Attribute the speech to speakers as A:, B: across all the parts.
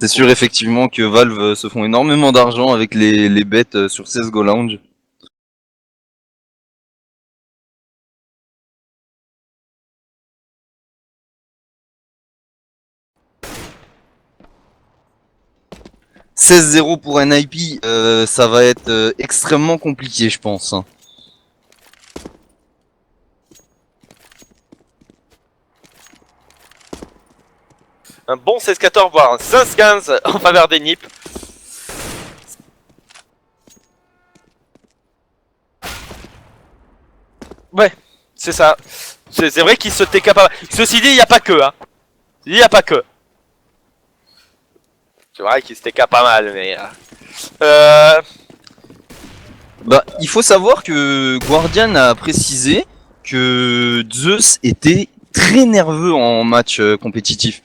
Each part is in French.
A: C'est sûr effectivement que Valve se font énormément d'argent avec les bets sur CSGO Lounge. « 16-0 pour NIP, ça va être extrêmement compliqué je pense.
B: Un bon 16-14 voire un 16-15 en faveur des NiP. Ouais, c'est ça. C'est vrai qu'il se TK pas mal. Ceci dit, il n'y a pas que, hein. Il n'y a pas que. C'est vrai qu'il se TK pas mal, mais...
A: Bah, il faut savoir que Guardian a précisé que Zeus était très nerveux en match compétitif.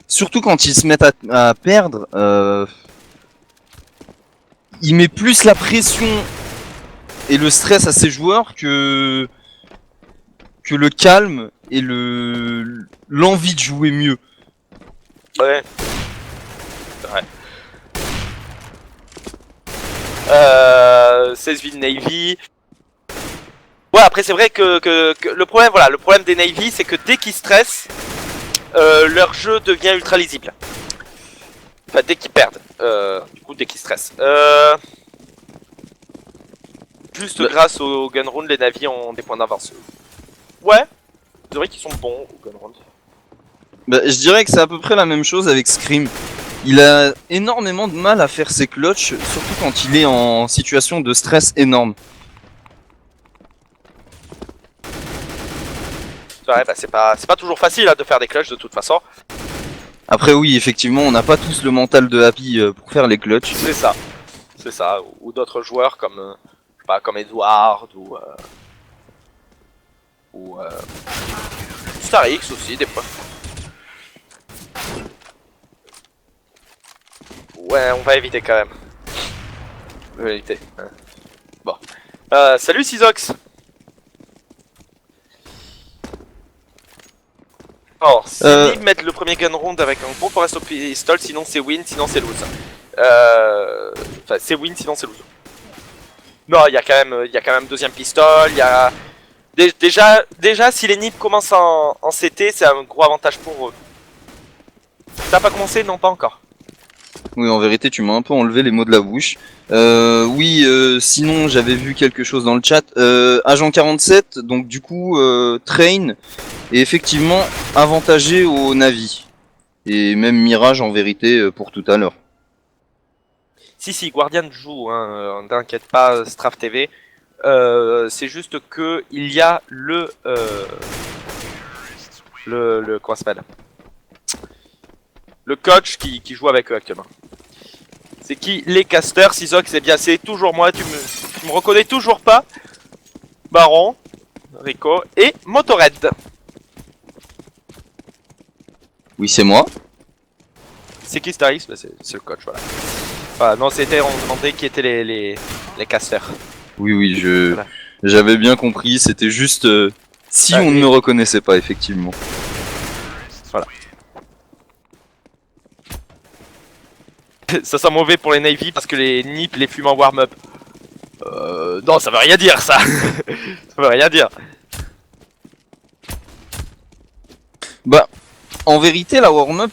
A: Surtout quand ils se mettent à perdre, il met plus la pression et le stress à ses joueurs que le calme et l'envie de jouer mieux.
B: Ouais. C'est vrai. 16 villes Navy. Ouais, après c'est vrai que le problème, voilà, le problème des Navy, c'est que dès qu'ils stressent, leur jeu devient ultra lisible. Enfin, dès qu'ils perdent. Du coup, dès qu'ils stressent. Juste grâce au gun round, les Navy ont des points d'avance. Ouais, c'est vrai qu'ils sont bons au gun round.
A: Bah, je dirais que c'est à peu près la même chose avec Scream. Il a énormément de mal à faire ses clutches, surtout quand il est en situation de stress énorme.
B: Ouais, bah c'est pas toujours facile hein, de faire des clutches de toute façon.
A: Après oui, effectivement, on n'a pas tous le mental de Happy pour faire les clutches.
B: C'est ça. Ou d'autres joueurs comme, je sais pas, comme Edward ou Star X aussi des fois. Ouais, on va éviter quand même. On va éviter. Hein. Bon. Salut Sizox. Alors, si Nib mettent le premier gun round avec un bon forest au pistol, sinon c'est win, sinon c'est lose. Enfin, c'est win, sinon c'est lose. Non, il y a quand même deuxième pistol, il y a... Déjà, si les Nib commencent en CT, c'est un gros avantage pour eux. Ça n'a pas commencé? Non, pas encore.
A: Oui, en vérité, tu m'as un peu enlevé les mots de la bouche. Oui, sinon, j'avais vu quelque chose dans le chat. Agent 47, donc du coup, Train est effectivement avantagé au Navi. Et même Mirage, en vérité, pour tout à l'heure.
B: Si, Guardian joue, hein, t'inquiète pas, Straff TV. C'est juste que il y a le comment ça s'appelle, le coach qui joue avec eux actuellement. C'est qui? Les casters. Sizox, c'est bien, c'est toujours moi, tu me reconnais toujours pas. Baron, Rico et Motorhead.
A: Oui, c'est moi.
B: C'est qui Starix? Bah, c'est le coach, voilà. Enfin, non, c'était, on demandait qui étaient les casters.
A: Oui,
B: Voilà.
A: j'avais bien compris, c'était juste si on ne me reconnaissait pas, effectivement.
B: Voilà. Ça sent mauvais pour les Navy parce que les Nip les fument en warm-up. Non, ça veut rien dire, ça. Ça veut rien dire.
A: Bah, en vérité, la warm-up,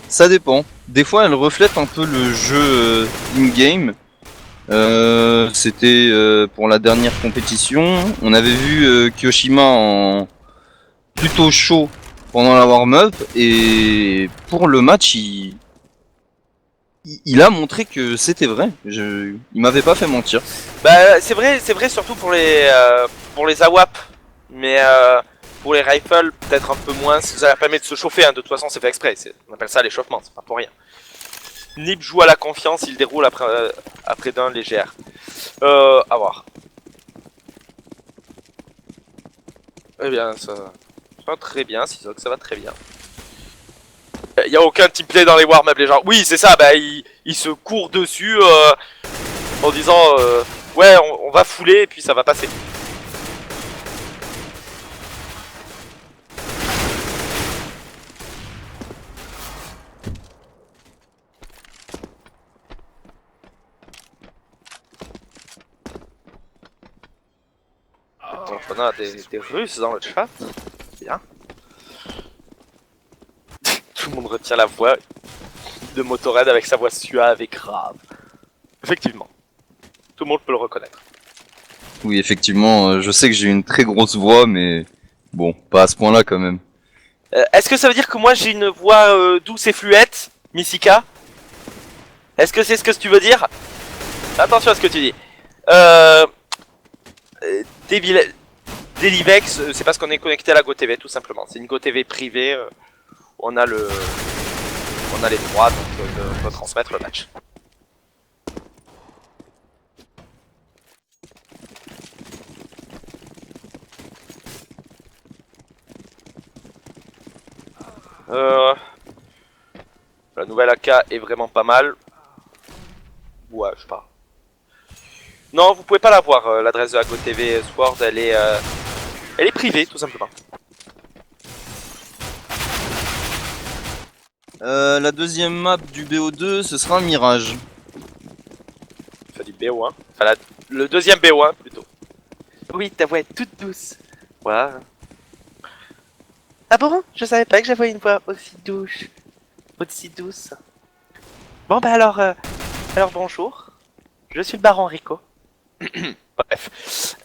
A: ça dépend. Des fois, elle reflète un peu le jeu in-game. C'était pour la dernière compétition. On avait vu Kyoshima en plutôt chaud pendant la warm-up. Et pour le match, il a montré que c'était vrai. Il m'avait pas fait mentir.
B: Bah, c'est vrai surtout pour les AWP. Mais pour les rifles, peut-être un peu moins. Ça permet de se chauffer, hein. De toute façon, c'est fait exprès. On appelle ça l'échauffement, c'est pas pour rien. Nip joue à la confiance, il déroule après d'un légère. À voir. Eh bien, ça va très bien, Sizox, ça va très bien. Il n'y a aucun teamplay dans les warm-up, les gens. Oui, c'est ça, bah, il se court dessus en disant ouais, on va fouler et puis ça va passer. on a des Russes dans le chat. Bien. Tout le monde retient la voix de Motorhead avec sa voix suave et grave. Effectivement. Tout le monde peut le reconnaître.
A: Oui, effectivement, je sais que j'ai une très grosse voix, mais bon, pas à ce point-là quand même.
B: Est-ce que ça veut dire que moi j'ai une voix douce et fluette, Missika? Est-ce que c'est ce que tu veux dire? Attention à ce que tu dis. Delivex, c'est parce qu'on est connecté à la GoTV tout simplement. C'est une GoTV privée. On a les droits donc, de transmettre le match. La nouvelle AK est vraiment pas mal. Ouais, je sais pas. Non, vous pouvez pas la voir. L'adresse de la GoTV Sword, elle est privée, tout simplement.
A: La deuxième map du BO2, ce sera un Mirage.
B: Enfin, du BO1. Enfin, le deuxième BO1, plutôt. Oui, ta voix est toute douce. Ouais. Ah bon? Je savais pas que j'avais une voix aussi douce. Aussi douce. Bon, bah alors bonjour. Je suis le baron Rico. Bref.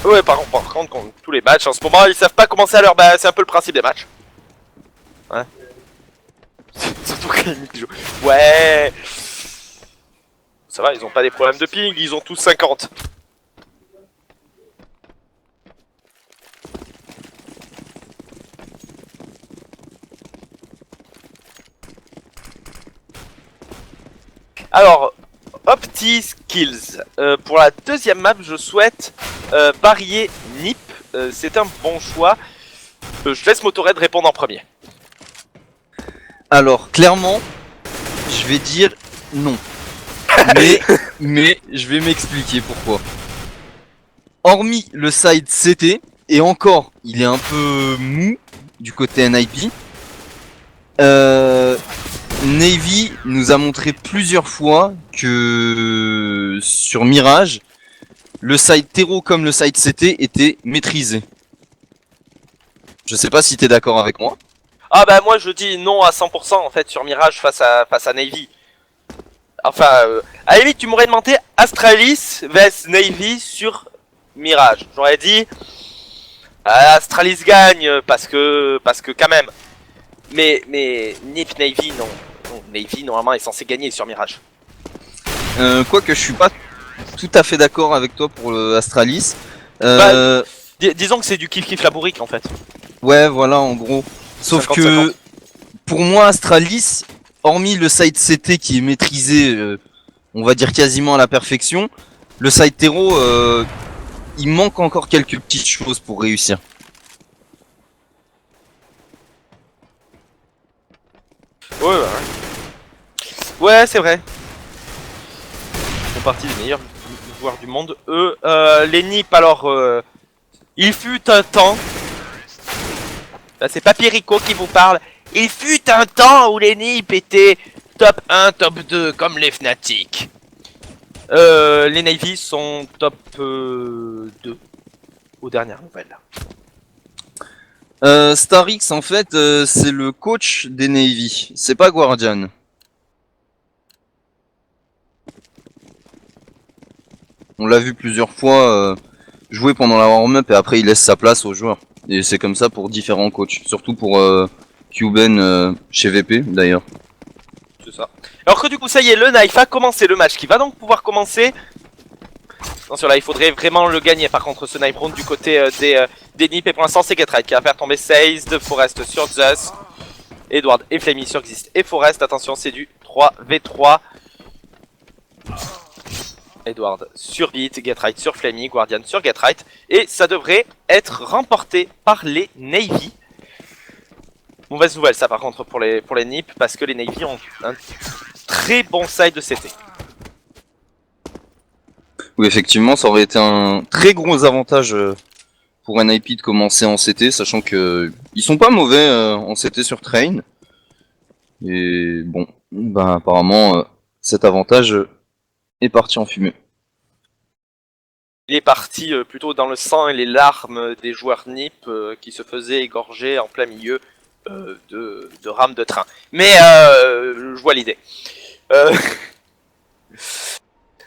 B: Ouais, par contre, tous les matchs en ce moment, ils savent pas commencer à l'heure. Bah, c'est un peu le principe des matchs. Ouais. Surtout quand ils jouent. Ouais. Ça va, ils ont pas des problèmes de ping, ils ont tous 50. Alors, Opti Skills. Pour la deuxième map, je souhaite Barrier Nip. C'est un bon choix. Je laisse Motorhead répondre en premier.
A: Alors, clairement, je vais dire non. mais je vais m'expliquer pourquoi. Hormis le side CT, et encore, il est un peu mou du côté NIP. Navy nous a montré plusieurs fois que sur Mirage, le side Tero comme le side CT était maîtrisé. Je sais pas si t'es d'accord avec moi.
B: Ah bah moi je dis non à 100% en fait sur Mirage face à Navy. Enfin, à la limite tu m'aurais demandé Astralis vs Navy sur Mirage. J'aurais dit Astralis gagne parce que quand même. Mais Nip Navy non. Navy normalement est censé gagner sur Mirage.
A: Quoique je suis pas tout à fait d'accord avec toi pour le Astralis.
B: Disons que c'est du kiff labourique en fait.
A: Ouais voilà en gros. Sauf
B: 50,
A: que
B: 50.
A: pour moi Astralis, hormis le side CT qui est maîtrisé, on va dire quasiment à la perfection, le side Tero, il manque encore quelques petites choses pour réussir.
B: Ouais. Ouais, c'est vrai. Ils font partie des meilleurs joueurs du monde. Eux, les Nip, alors, il fut un temps. Là, c'est pas Rico qui vous parle. Il fut un temps où les Nip étaient top 1, top 2, comme les Fnatic. Les Navy sont top 2 aux dernières nouvelles.
A: Starix en fait c'est le coach des Navy, c'est pas Guardian. On l'a vu plusieurs fois jouer pendant la warm-up et après il laisse sa place aux joueurs. Et c'est comme ça pour différents coachs, surtout pour Cuban chez VP d'ailleurs.
B: C'est ça. Alors que du coup ça y est, le Knife a commencé le match qui va donc pouvoir commencer. Attention là, il faudrait vraiment le gagner par contre ce Knife round du côté des Nip. Et pour l'instant c'est Getright qui va faire tomber Seize de Forest sur Zeus. Edward et Flammy sur Exist et Forest. Attention, c'est du 3v3. Edward sur Beat, Getright sur Flammy, Guardian sur Getright. Et ça devrait être remporté par les Navy. Mauvaise nouvelle ça par contre pour les Nip, parce que les Navy ont un très bon side de CT.
A: Oui effectivement ça aurait été un très gros avantage pour NIP de commencer en CT, sachant que ils sont pas mauvais en CT sur Train. Et bon, bah apparemment cet avantage est parti en fumée.
B: Il est parti plutôt dans le sang et les larmes des joueurs NiP qui se faisaient égorger en plein milieu de rames de train. Mais je vois l'idée.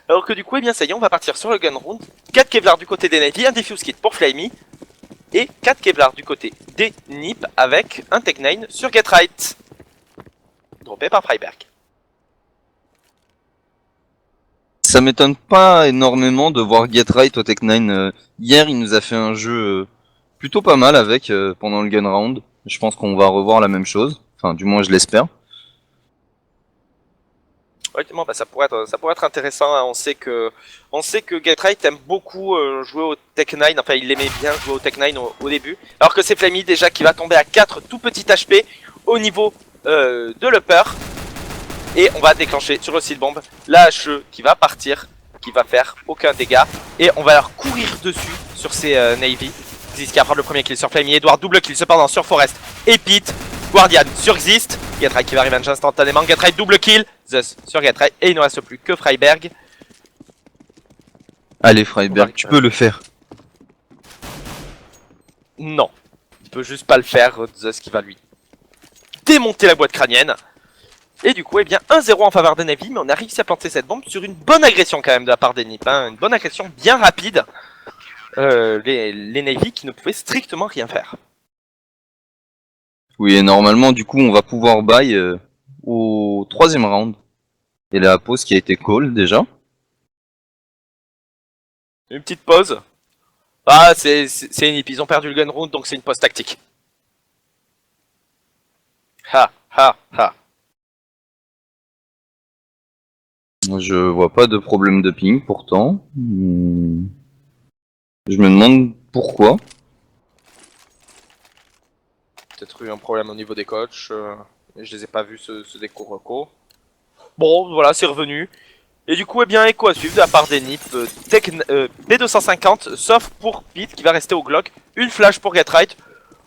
B: Alors que du coup, eh bien ça y est, on va partir sur le gun round. 4 Kevlar du côté des Navy, un Diffuse Kit pour Flamey. Et 4 Kevlar du côté des NiP avec un Tech9 sur Get Right. Droppé par Freiberg.
A: Ça m'étonne pas énormément de voir Get Right au Tech9. Hier, il nous a fait un jeu plutôt pas mal avec pendant le gun round. Je pense qu'on va revoir la même chose. Enfin, du moins, je l'espère.
B: Effectivement, bah, ça pourrait être intéressant. Hein. On sait que Get Right aime beaucoup jouer au Tech9. Enfin, il aimait bien jouer au Tech9 au début. Alors que c'est Flamey déjà qui va tomber à 4 tout petits HP au niveau de l'upper. Et on va déclencher sur le seed bomb la HE qui va partir, qui va faire aucun dégât. Et on va leur courir dessus sur ces Navy. Xist qui va prendre le premier kill sur Flamey. Edward double kill cependant sur Forest et Pete. Guardian sur Xist. Get Right qui va revenge instantanément. Get Right double kill. Zeus sur Get Right. Et il ne reste plus que Freiberg.
A: Allez Freiberg, tu peux le faire.
B: Non. Il peut juste pas le faire. Zeus qui va lui démonter la boîte crânienne. Et du coup, eh bien 1-0 en faveur des Navy, mais on a réussi à planter cette bombe sur une bonne agression quand même de la part des NiP. Hein, une bonne agression bien rapide. Les Navy qui ne pouvaient strictement rien faire.
A: Oui, et normalement, du coup, on va pouvoir buy au 3ème round. Et la pause qui a été call déjà.
B: Une petite pause. Ah, c'est une NiP, ils ont perdu le gun round, donc c'est une pause tactique. Ha, ha, ha.
A: Je vois pas de problème de ping pourtant. Je me demande pourquoi.
B: Peut-être eu un problème au niveau des coachs. Je les ai pas vus se déco-reco. Bon, voilà, c'est revenu. Et du coup, eh bien, écho à suivre de la part des NiP. B250, sauf pour Pete qui va rester au Glock. Une flash pour Get Right.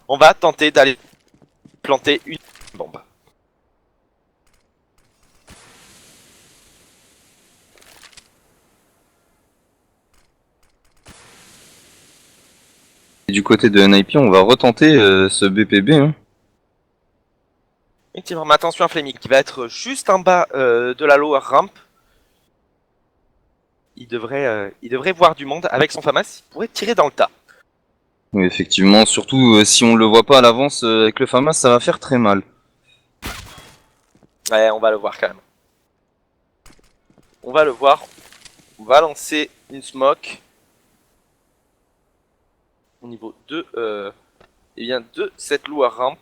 B: On va tenter d'aller planter une bombe.
A: Et du côté de NIP, on va retenter ce BPB. Hein.
B: Effectivement, mais attention à Flamey qui va être juste en bas de la lower ramp. Il devrait voir du monde avec son FAMAS, il pourrait tirer dans le tas.
A: Oui, effectivement, surtout si on le voit pas à l'avance avec le FAMAS, ça va faire très mal.
B: Ouais, on va le voir quand même. On va le voir. On va lancer une smoke. Au niveau de, eh bien de cette lower ramp.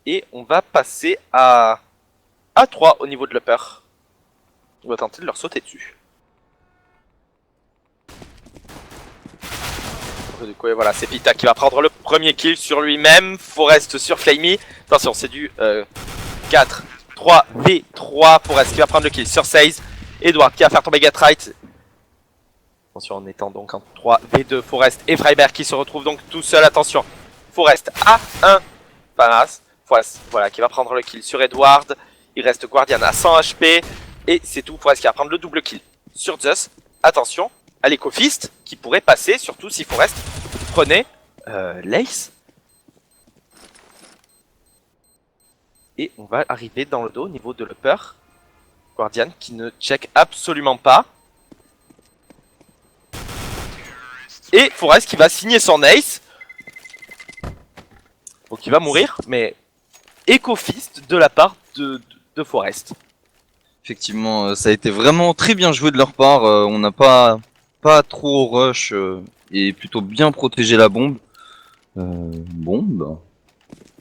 B: Et on va passer à 3 au niveau de l'upper. On va tenter de leur sauter dessus. Du coup, et voilà, c'est Pita qui va prendre le premier kill sur lui-même. Forest sur Flamey. Attention, c'est du 4, 3, V3. Forest qui va prendre le kill sur Seize. Edward qui va faire tomber Get Right. Attention, en étant donc en 3, V2. Forest et Freiberg qui se retrouvent donc tout seuls. Attention, Forest à 1. FAMAS. Forest, voilà, qui va prendre le kill sur Edward. Il reste Guardian à 100 HP. Et c'est tout. Forest qui va prendre le double kill sur Zeus. Attention à l'Eco-Fist qui pourrait passer, surtout si Forest prenait l'Ace. Et on va arriver dans le dos au niveau de l'upper. Guardian qui ne check absolument pas. Et Forest qui va signer son Ace. Donc il va mourir, mais Eco-Fist de la part de Forest.
A: Effectivement, ça a été vraiment très bien joué de leur part. On n'a pas trop rush et plutôt bien protégé la bombe. Bon, bah,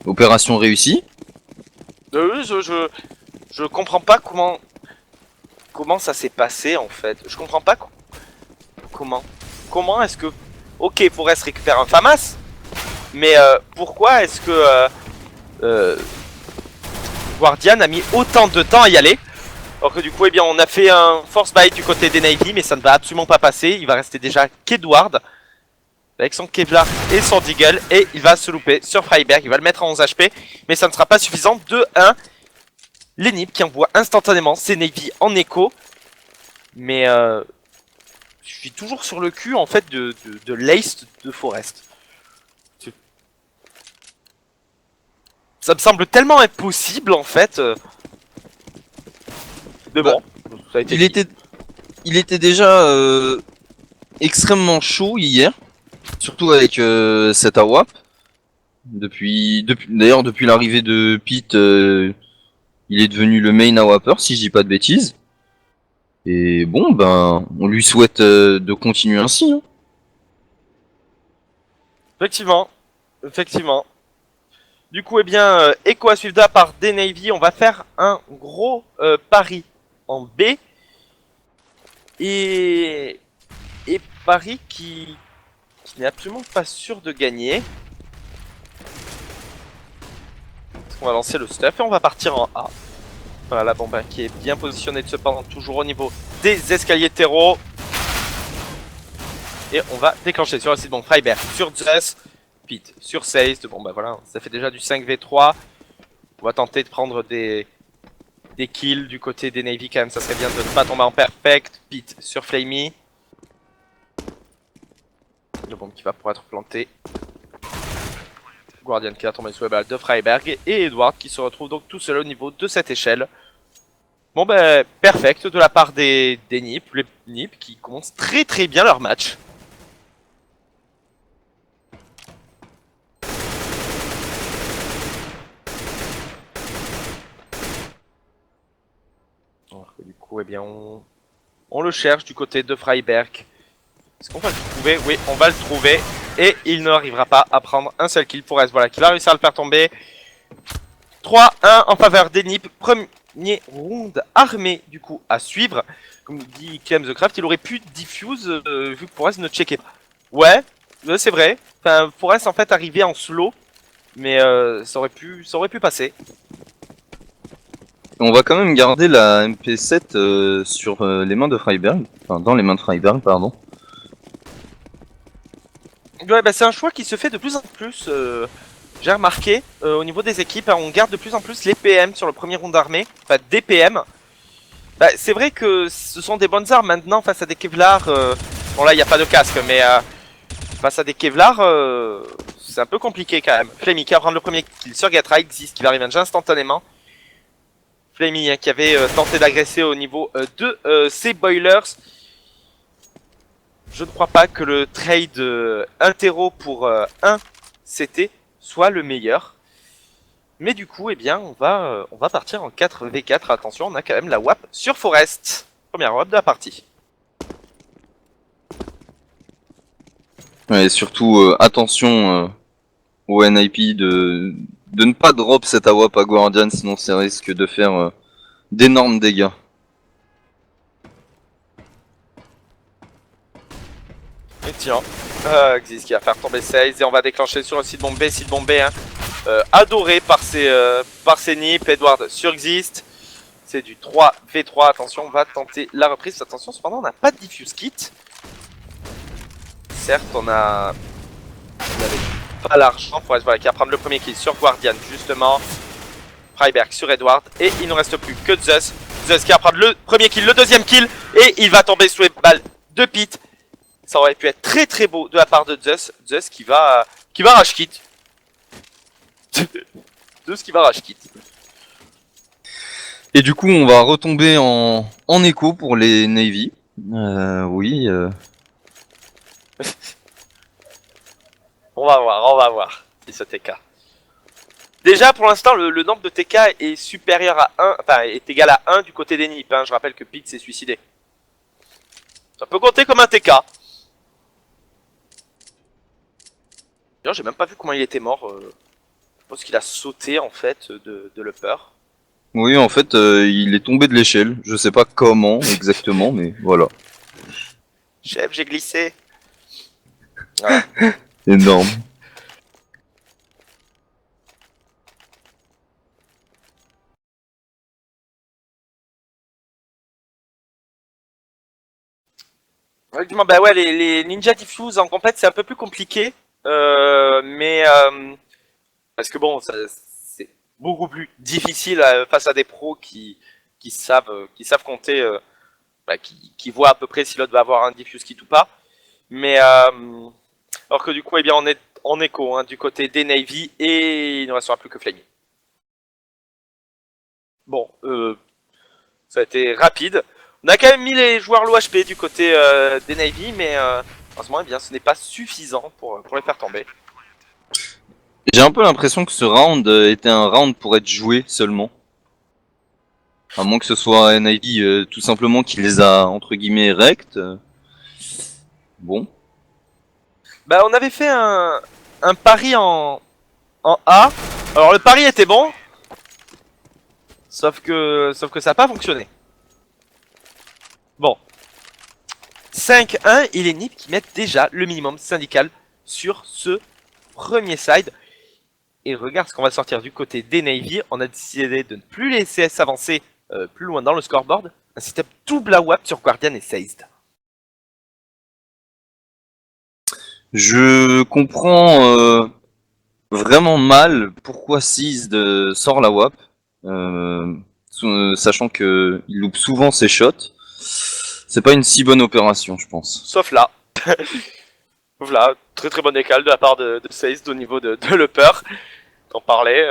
A: opération réussie.
B: Je comprends pas comment ça s'est passé en fait. Je comprends pas comment est-ce que ok Forest récupère un FAMAS, mais pourquoi est-ce que Guardian a mis autant de temps à y aller? Alors que du coup, eh bien, on a fait un force buy du côté des Navy, mais ça ne va absolument pas passer. Il va rester déjà qu'Edward avec son Kevlar et son Deagle, et il va se louper sur Freiberg. Il va le mettre à 11 HP, mais ça ne sera pas suffisant. 2-1. Les NiP qui envoient instantanément ses Navy en écho. Mais je suis toujours sur le cul en fait de l'ace de Forest. Ça me semble tellement impossible en fait. Mais bon, ça a été dit.
A: Il était déjà extrêmement chaud hier, surtout avec cette AWAP. D'ailleurs, depuis l'arrivée de Pete, il est devenu le main AWAPer, si je dis pas de bêtises. Et bon, ben, on lui souhaite de continuer ainsi. Hein.
B: Effectivement, effectivement. Du coup, eh bien, Echo à suivre de la part des Navy. On va faire un gros pari en B. Et pari qui n'est absolument pas sûr de gagner. On va lancer le stuff et on va partir en A. Voilà la bombe qui est bien positionnée cependant toujours au niveau des escaliers terreau. Et on va déclencher sur le site bon Freiberg, sur Zeus, Pete, sur Seist. Bon bah voilà, ça fait déjà du 5v3. On va tenter de prendre des kills du côté des Navy quand même, ça serait bien de ne pas tomber en perfect. Pete sur Flamey. Le bombe qui va pouvoir être planté. Guardian qui a tombé sous la balle de Freiberg et Edward qui se retrouve donc tout seul au niveau de cette échelle. Bon ben, perfect de la part des NiP, les NiP qui commencent très très bien leur match. Alors que du coup, eh bien, on le cherche du côté de Freiberg. Est-ce qu'on va le trouver? Oui, on va le trouver. Et il n'arrivera pas à prendre un seul kill pour S. Voilà, qu'il a réussi à le faire tomber. 3-1 en faveur des NiP. Premier round armé, du coup, à suivre. Comme dit Clem The Craft, il aurait pu diffuse vu que Forest ne checkait pas. Ouais, c'est vrai. Enfin, Forest en fait arrivait en slow. Mais ça aurait pu passer.
A: On va quand même garder la MP7 sur les mains de Freiberg. Enfin, dans les mains de Freiberg, pardon.
B: Ouais, bah c'est un choix qui se fait de plus en plus. J'ai remarqué au niveau des équipes, on garde de plus en plus les PM sur le premier round armé, enfin des PM. Bah, c'est vrai que ce sont des bonnes armes maintenant face à des Kevlar. Bon là il n'y a pas de casque, mais face à des Kevlar, c'est un peu compliqué quand même. Flamey qui va prendre le premier kill sur Gatra, Exist qui va revenge instantanément. Flamey hein, qui avait tenté d'agresser au niveau de ses boilers. Je ne crois pas que le trade interro pour 1 CT soit le meilleur. Mais du coup, eh bien, on va partir en 4v4. Attention, on a quand même la WAP sur Forest. Première WAP de la partie.
A: Ouais, surtout, attention au NIP de ne pas drop cette AWAP à Guardian, sinon ça risque de faire d'énormes dégâts.
B: Et tiens, Xyz qui va faire tomber 16 et on va déclencher sur le site bombé. Site bombé, hein, adoré par ses NiP. Edward sur Exist. C'est du 3v3. Attention, on va tenter la reprise. Attention, cependant, on n'a pas de diffuse kit. Certes, on n'avait pas l'argent pour voilà, qui va prendre le premier kill sur Guardian, justement. Freiberg sur Edward. Et il ne reste plus que Zeus. Zeus qui va prendre le premier kill, le deuxième kill. Et il va tomber sous les balles de Pete. Ça aurait pu être très très beau de la part de Zeus. Zeus qui va rage kit. Zeus qui va rage kit.
A: Et du coup, on va retomber en écho pour les Navy. Oui.
B: On va voir si ce TK. Déjà pour l'instant le nombre de TK est supérieur à 1, enfin est égal à 1 du côté des NiP. Hein. Je rappelle que Pete s'est suicidé. Ça peut compter comme un TK. D'ailleurs j'ai même pas vu comment il était mort. Je pense qu'il a sauté en fait de l'upper.
A: Oui, en fait, il est tombé de l'échelle. Je sais pas comment exactement, mais voilà.
B: Chef, j'ai glissé. Voilà.
A: Énorme.
B: Effectivement, bah ouais, les Ninja Diffuse en compète c'est un peu plus compliqué. Mais parce que bon, c'est beaucoup plus difficile face à des pros qui savent compter qui voit à peu près si l'autre va avoir un diffuse kit ou pas. Mais alors que du coup, eh bien, on est en écho hein, du côté des Navy et il ne restera plus que Flamey. Bon, ça a été rapide. On a quand même mis les joueurs low HP du côté des Navy, mais heureusement, eh bien, ce n'est pas suffisant pour les faire tomber.
A: J'ai un peu l'impression que ce round était un round pour être joué seulement. À moins que ce soit NIV tout simplement qui les a entre guillemets rect. Bon.
B: Bah on avait fait un pari en A. Alors le pari était bon. Sauf que ça n'a pas fonctionné. Bon. 5-1 et les NIP qui mettent déjà le minimum syndical sur ce premier side. Et regarde ce qu'on va sortir du côté des Navy. On a décidé de ne plus laisser s'avancer plus loin dans le scoreboard. Un système double AWAP sur Guardian et Seized.
A: Je comprends vraiment mal pourquoi Seized sort la WAP. Sachant que il loupe souvent ses shots. C'est pas une si bonne opération, je pense.
B: Sauf là. Voilà, très très bonne écale de la part de Seized au niveau de l'upper. T'en parlais.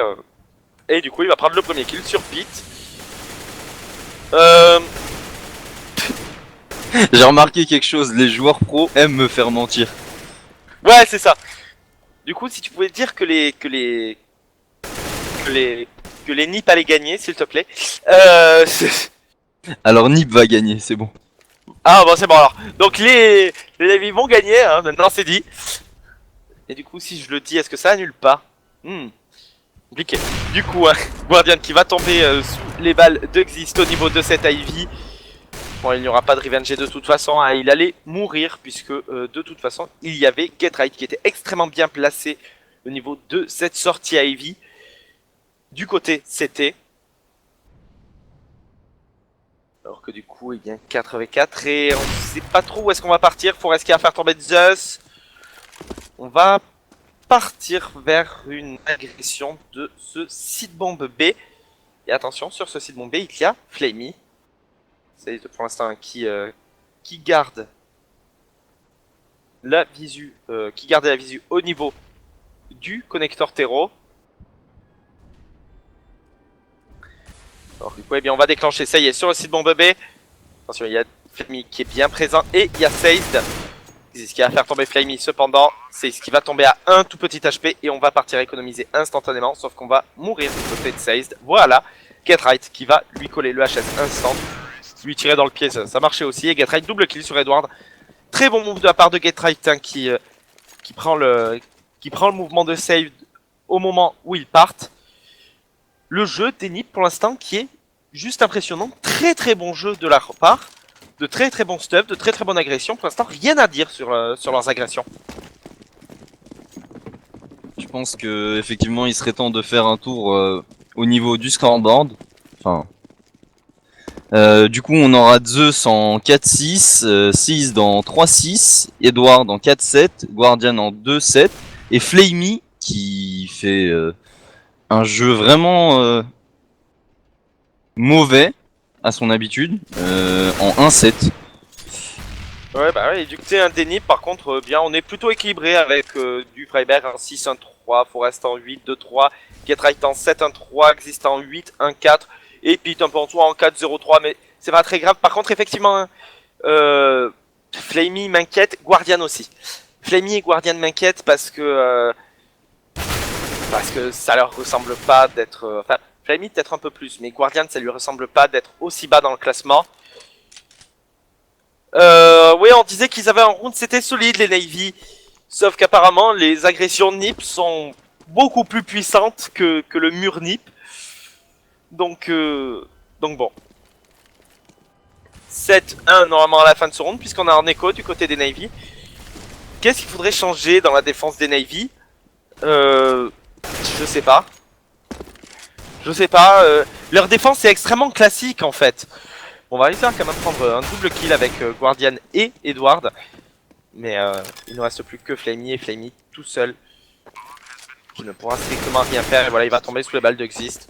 B: Et du coup, il va prendre le premier kill sur Pete.
A: J'ai remarqué quelque chose, les joueurs pros aiment me faire mentir.
B: Ouais, c'est ça. Du coup, si tu pouvais dire que les NIP allaient gagner, s'il te plaît.
A: Alors Nip va gagner, c'est bon.
B: Ah bon, c'est bon alors. Donc les Navy vont gagner, hein, maintenant c'est dit. Et du coup, si je le dis, est-ce que ça annule pas? Compliqué. Du coup, Guardian qui va tomber sous les balles de Xist au niveau de cette Ivy. Bon, il n'y aura pas de revenge de toute façon, hein, il allait mourir puisque de toute façon, il y avait Get Right qui était extrêmement bien placé au niveau de cette sortie Ivy. Du côté CT. Alors que du coup, il y a 4v4 et on ne sait pas trop où est-ce qu'on va partir. Forest qui va faire tomber Zeus. On va partir vers une agression de ce site bombe B. Et attention, sur ce site bombe B, il y a Flamey. C'est pour l'instant qui garde la visu, qui gardait la visu au niveau du connecteur terreau. Alors du coup, eh bien, on va déclencher, ça y est, sur le site bombe B. Attention, il y a Flamey qui est bien présent et il y a Seized. C'est ce qui va faire tomber Flamey cependant. C'est ce qui va tomber à un tout petit HP et on va partir économiser instantanément. Sauf qu'on va mourir du côté de Seized. Voilà, Get Right qui va lui coller le HS instant. Lui tirer dans le pied, ça marchait aussi. Et Get Right double kill sur Edward. Très bon move de la part de Get Right hein, qui prend le mouvement de save au moment où ils partent. Le jeu des NIP pour l'instant qui est juste impressionnant. Très très bon jeu de leur part. De très très bons stuff, de très très bonne agression. Pour l'instant, rien à dire sur leurs agressions.
A: Je pense que effectivement, il serait temps de faire un tour au niveau du scoreboard. Enfin, du coup, on aura Zeus en 4-6, Seized en 3-6, Edward en 4-7, Guardian en 2-7 et Flamey qui fait un jeu vraiment mauvais à son habitude en 1-7.
B: Ouais, bah ouais, et du côté un déni, par contre, bien, on est plutôt équilibré avec du Freiberg en 6-1-3, Forest en 8-2-3, Get Right en 7-1-3, Exist en 8-1-4, et Pete un peu en dessous en 4-0-3, mais c'est pas très grave. Par contre, effectivement, Flamey m'inquiète, Guardian aussi. Flamey et Guardian m'inquiètent parce que ça leur ressemble pas d'être... enfin, Flamey peut-être un peu plus, mais Guardian ça lui ressemble pas d'être aussi bas dans le classement. Oui, on disait qu'ils avaient un round, c'était solide les Navy. Sauf qu'apparemment, les agressions NIP sont beaucoup plus puissantes que le mur NIP. Donc bon. 7-1 normalement à la fin de ce round, puisqu'on a un écho du côté des Navy. Qu'est-ce qu'il faudrait changer dans la défense des Navy? Je sais pas. Je sais pas. Leur défense est extrêmement classique en fait. On va réussir quand même prendre un double kill avec Guardian et Edward. Mais il ne reste plus que Flamey et Flamey tout seul. Qui ne pourra strictement rien faire. Et voilà, il va tomber sous les balles de Xist.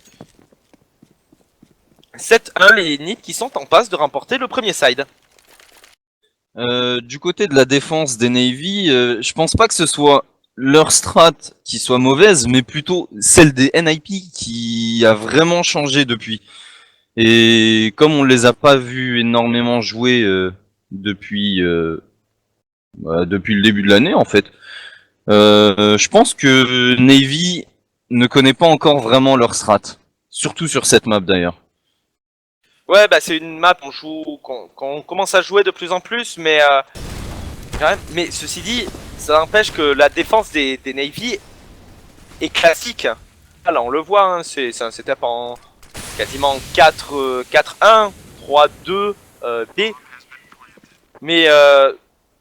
B: 7-1 les NiP qui sont en passe de remporter le premier side.
A: Du côté de la défense des Navy, je pense pas que ce soit leur strat qui soit mauvaise, mais plutôt celle des NIP qui a vraiment changé depuis. Et comme on les a pas vus énormément jouer depuis le début de l'année en fait, je pense que Navy ne connaît pas encore vraiment leur strat, surtout sur cette map d'ailleurs.
B: Ouais, bah c'est une map qu'on commence à jouer de plus en plus, mais quand même. Mais ceci dit, ça n'empêche que la défense des Navy est classique. Ah, là, on le voit, hein, c'est un setup en quasiment 4-1, 3-2 B. Mais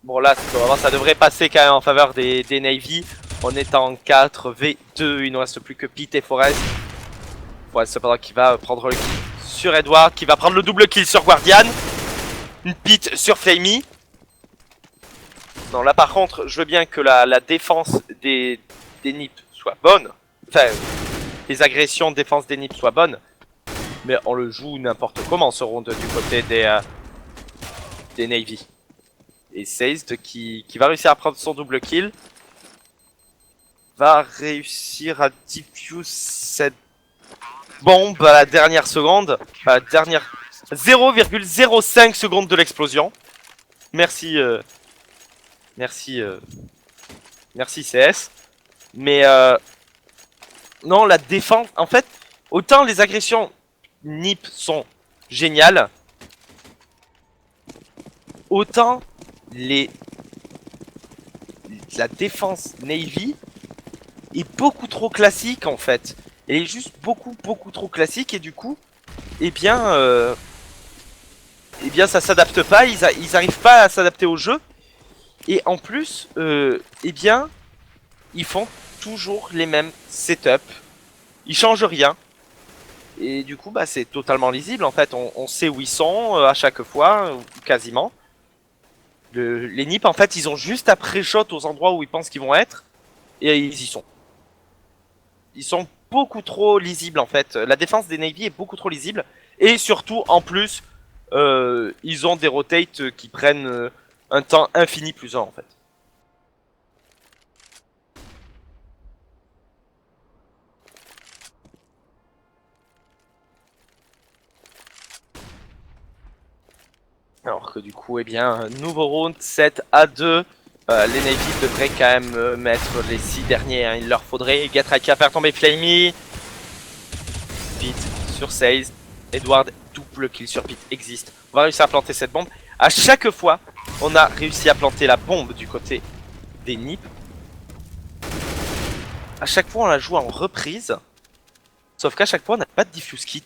B: bon là, ça devrait passer quand même en faveur des Navy. On est en 4v2, il ne reste plus que Pete et Forest. Forest cependant qui va prendre le kill sur Edward, qui va prendre le double kill sur Guardian. Une Pete sur Flamey. Non, là par contre, je veux bien que la défense des NiP soit bonne. Enfin, les agressions de défense des NiP soient bonnes. Mais on le joue n'importe comment ce round du côté des Navy. Et Seized qui va réussir à prendre son double kill. Va réussir à diffuse cette bombe à la dernière seconde. À la dernière 0,05 secondes de l'explosion. Merci. Merci CS. Mais non, la défense. En fait, autant les agressions NiP sont géniales, autant la défense Navy est beaucoup trop classique en fait. Elle est juste beaucoup trop classique et du coup, eh bien ça s'adapte pas. Ils arrivent pas à s'adapter au jeu. Et en plus, eh bien, ils font toujours les mêmes setups. Ils changent rien. Et du coup, bah, c'est totalement lisible. En fait, on sait où ils sont à chaque fois, ou quasiment. Les NiP, en fait, ils ont juste à pré-shot aux endroits où ils pensent qu'ils vont être. Et ils y sont. Ils sont beaucoup trop lisibles, en fait. La défense des Navy est beaucoup trop lisible. Et surtout, en plus, ils ont des rotates qui prennent un temps infini plus 1, en fait. Alors que du coup, eh bien, nouveau round 7-2. Les Navy devraient quand même mettre les 6 derniers, hein, il leur faudrait. Gatrite qui va faire tomber Flamey. Pete sur Seize. Edward, double kill sur Pete existe. On va réussir à planter cette bombe. À chaque fois, on a réussi à planter la bombe du côté des NiP. À chaque fois, on la joue en reprise. Sauf qu'à chaque fois, on n'a pas de diffuse kit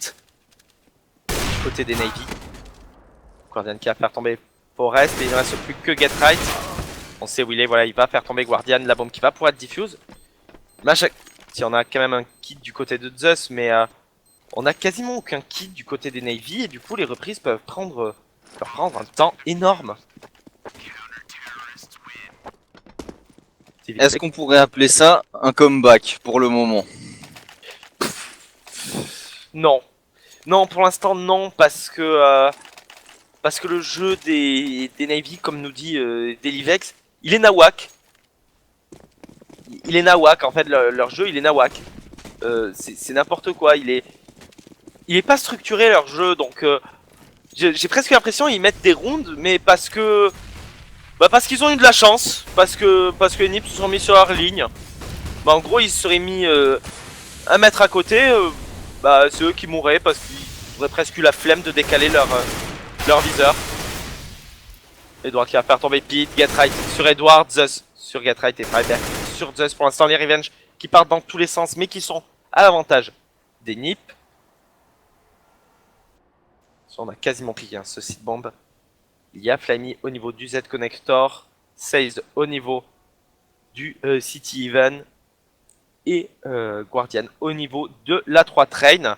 B: du côté des Navy. Guardian qui va faire tomber Forest et il ne reste plus que Gatrite. On sait où il est, voilà, il va faire tomber Guardian, la bombe qui va pouvoir être diffuse. Mais si on a quand même un kit du côté de Zeus, mais on a quasiment aucun kit du côté des Navy et du coup les reprises peuvent prendre un temps énorme.
A: Est-ce qu'on pourrait appeler ça un comeback pour le moment?
B: Non. Non, pour l'instant non, parce que le jeu des Navy, comme nous dit Delivex, il est nawak. Il est nawak, en fait, leur jeu, il est nawak. C'est n'importe quoi, il est pas structuré leur jeu, donc j'ai presque l'impression qu'ils mettent des rounds, mais parce qu'ils ont eu de la chance, parce que les Nips se sont mis sur leur ligne. Bah, en gros, ils se seraient mis 1 mètre à côté, bah, c'est eux qui mourraient parce qu'ils auraient presque eu la flemme de décaler leur viseur. Edward qui va faire tomber Pete, Gatrite sur Edward, Zeus sur Gatrite et Fryberg sur Zeus. Pour l'instant, les Revenge qui partent dans tous les sens, mais qui sont à l'avantage des NiP. On a quasiment pris hein, ce site bombe. Il y a Flamey au niveau du Z Connector, Seized au niveau du City Even et Guardian au niveau de la 3 Train.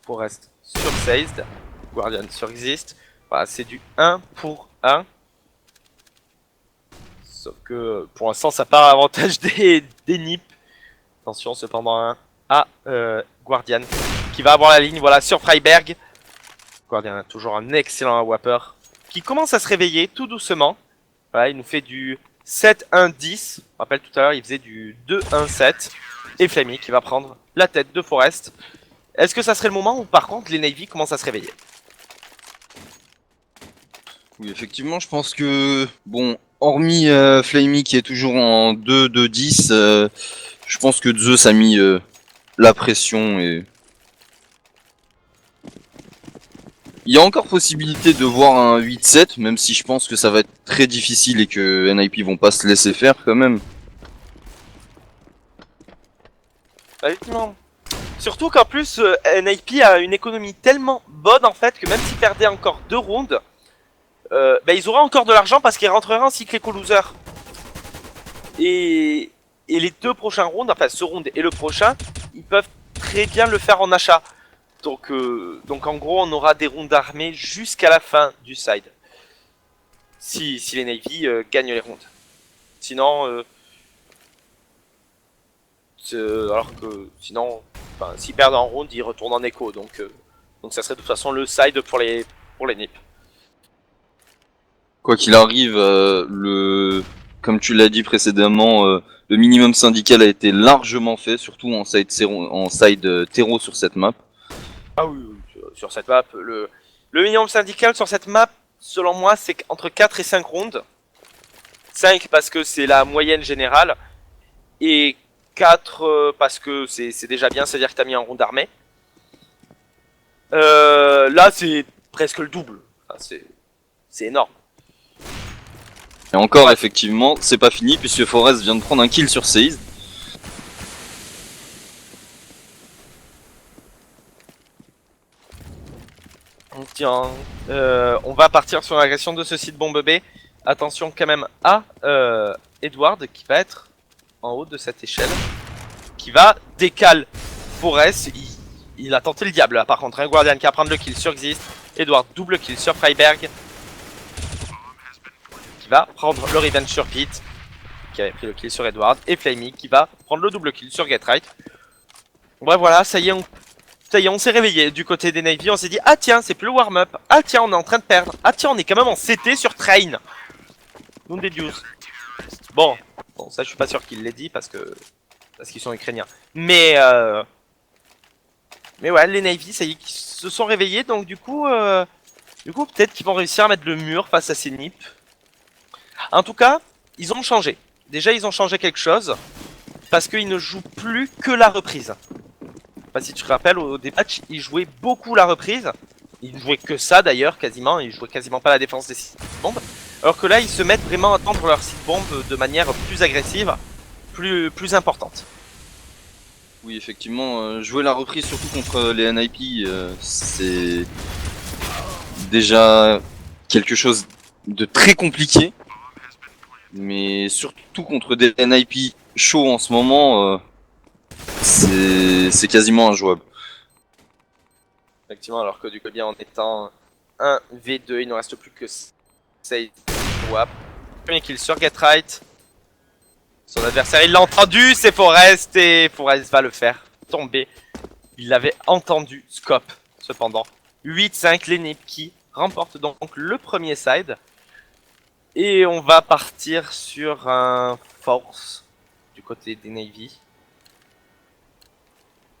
B: Forest sur Seized, Guardian sur Exist. Voilà, c'est du 1 pour 1. Sauf que pour l'instant ça part à avantage des NiP. Attention cependant hein, à Guardian qui va avoir la ligne voilà sur Freiberg. Guardian a toujours un excellent Wapper qui commence à se réveiller tout doucement. Voilà, il nous fait du 7-1-10. Je me rappelle tout à l'heure il faisait du 2-1-7. Et Flammy qui va prendre la tête de Forest. Est-ce que ça serait le moment où par contre les Navy commencent à se réveiller?
A: Oui, effectivement, je pense que, bon, hormis Flamey qui est toujours en 2-2-10, je pense que Zeus a mis la pression et... Il y a encore possibilité de voir un 8-7, même si je pense que ça va être très difficile et que NIP vont pas se laisser faire quand même.
B: Effectivement. Surtout qu'en plus NIP a une économie tellement bonne en fait que même s'ils perdaient encore 2 rounds, ils auraient encore de l'argent parce qu'ils rentreraient en cycle éco-loser. Et les 2 prochains rounds, enfin ce round et le prochain, ils peuvent très bien le faire en achat. Donc en gros on aura des rounds armés jusqu'à la fin du side. Si les Navy gagnent les rounds. Sinon... alors que sinon, s'ils perdent en round, ils retournent en écho. Donc ça serait de toute façon le side pour les NiP.
A: Quoi qu'il arrive, comme tu l'as dit précédemment, le minimum syndical a été largement fait, surtout en side terreau sur cette map.
B: Ah oui, sur cette map, le minimum syndical sur cette map, selon moi, c'est entre 4 et 5 rounds. 5 parce que c'est la moyenne générale, et 4 parce que c'est déjà bien, c'est-à-dire que t'as mis un round armé. Là, c'est presque le double. Enfin, c'est énorme.
A: Et encore, ouais. Effectivement, c'est pas fini puisque Forest vient de prendre un kill sur Seize.
B: Tiens, on va partir sur l'agression de ce site bombe B. Attention quand même à Edward qui va être en haut de cette échelle. Qui va décaler Forest. Il a tenté le diable là par contre. Un Guardian qui va prendre le kill sur Exist. Edward double kill sur Freiberg. Qui va prendre le revenge sur Pete. Qui avait pris le kill sur Edward. Et Flamey qui va prendre le double kill sur Get Right. Bref voilà, ça y est, on s'est réveillé du côté des Navy, on s'est dit ah tiens c'est plus le warm-up, ah tiens on est en train de perdre, ah tiens on est quand même en CT sur Train. Non des news. Bon ça je suis pas sûr qu'il l'ait dit parce qu'ils sont ukrainiens. Mais ouais les Navy ça y est qu'ils se sont réveillés donc du coup peut-être qu'ils vont réussir à mettre le mur face à ces NiP. En tout cas ils ont changé. Déjà ils ont changé quelque chose parce qu'ils ne jouent plus que la reprise. Pas si tu te rappelles, au début, ils jouaient beaucoup la reprise. Ils ne jouaient que ça d'ailleurs, quasiment. Ils jouaient quasiment pas la défense des sites bombes. Alors que là, ils se mettent vraiment à tendre leur site bombe de manière plus agressive, plus importante.
A: Oui, effectivement, jouer la reprise, surtout contre les NIP, c'est déjà quelque chose de très compliqué. Mais surtout contre des NIP chauds en ce moment... c'est quasiment injouable.
B: Effectivement, alors que du coup, bien en étant 1 V2, il ne reste plus que 6 WAP. Premier kill sur Get Right. Son adversaire, il l'a entendu, c'est Forest, et Forest va le faire tomber. Il l'avait entendu, Scope, cependant. 8-5, les NiP qui remportent donc le premier side. Et on va partir sur un Force du côté des Navy.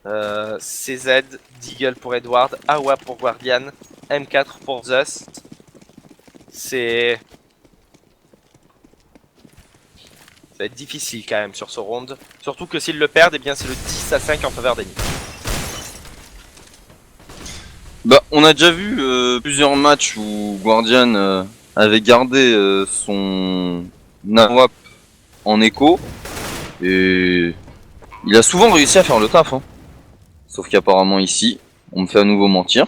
B: CZ, Deagle pour Edward, Awa pour Guardian, M4 pour Zeus. Ça va être difficile quand même sur ce round. Surtout que s'ils le perdent, eh bien c'est le 10-5 en faveur des NiP.
A: Bah, on a déjà vu plusieurs matchs où Guardian avait gardé son Nawap en écho. Et il a souvent réussi à faire le taf. Hein. Sauf qu'apparemment ici, on me fait à nouveau mentir.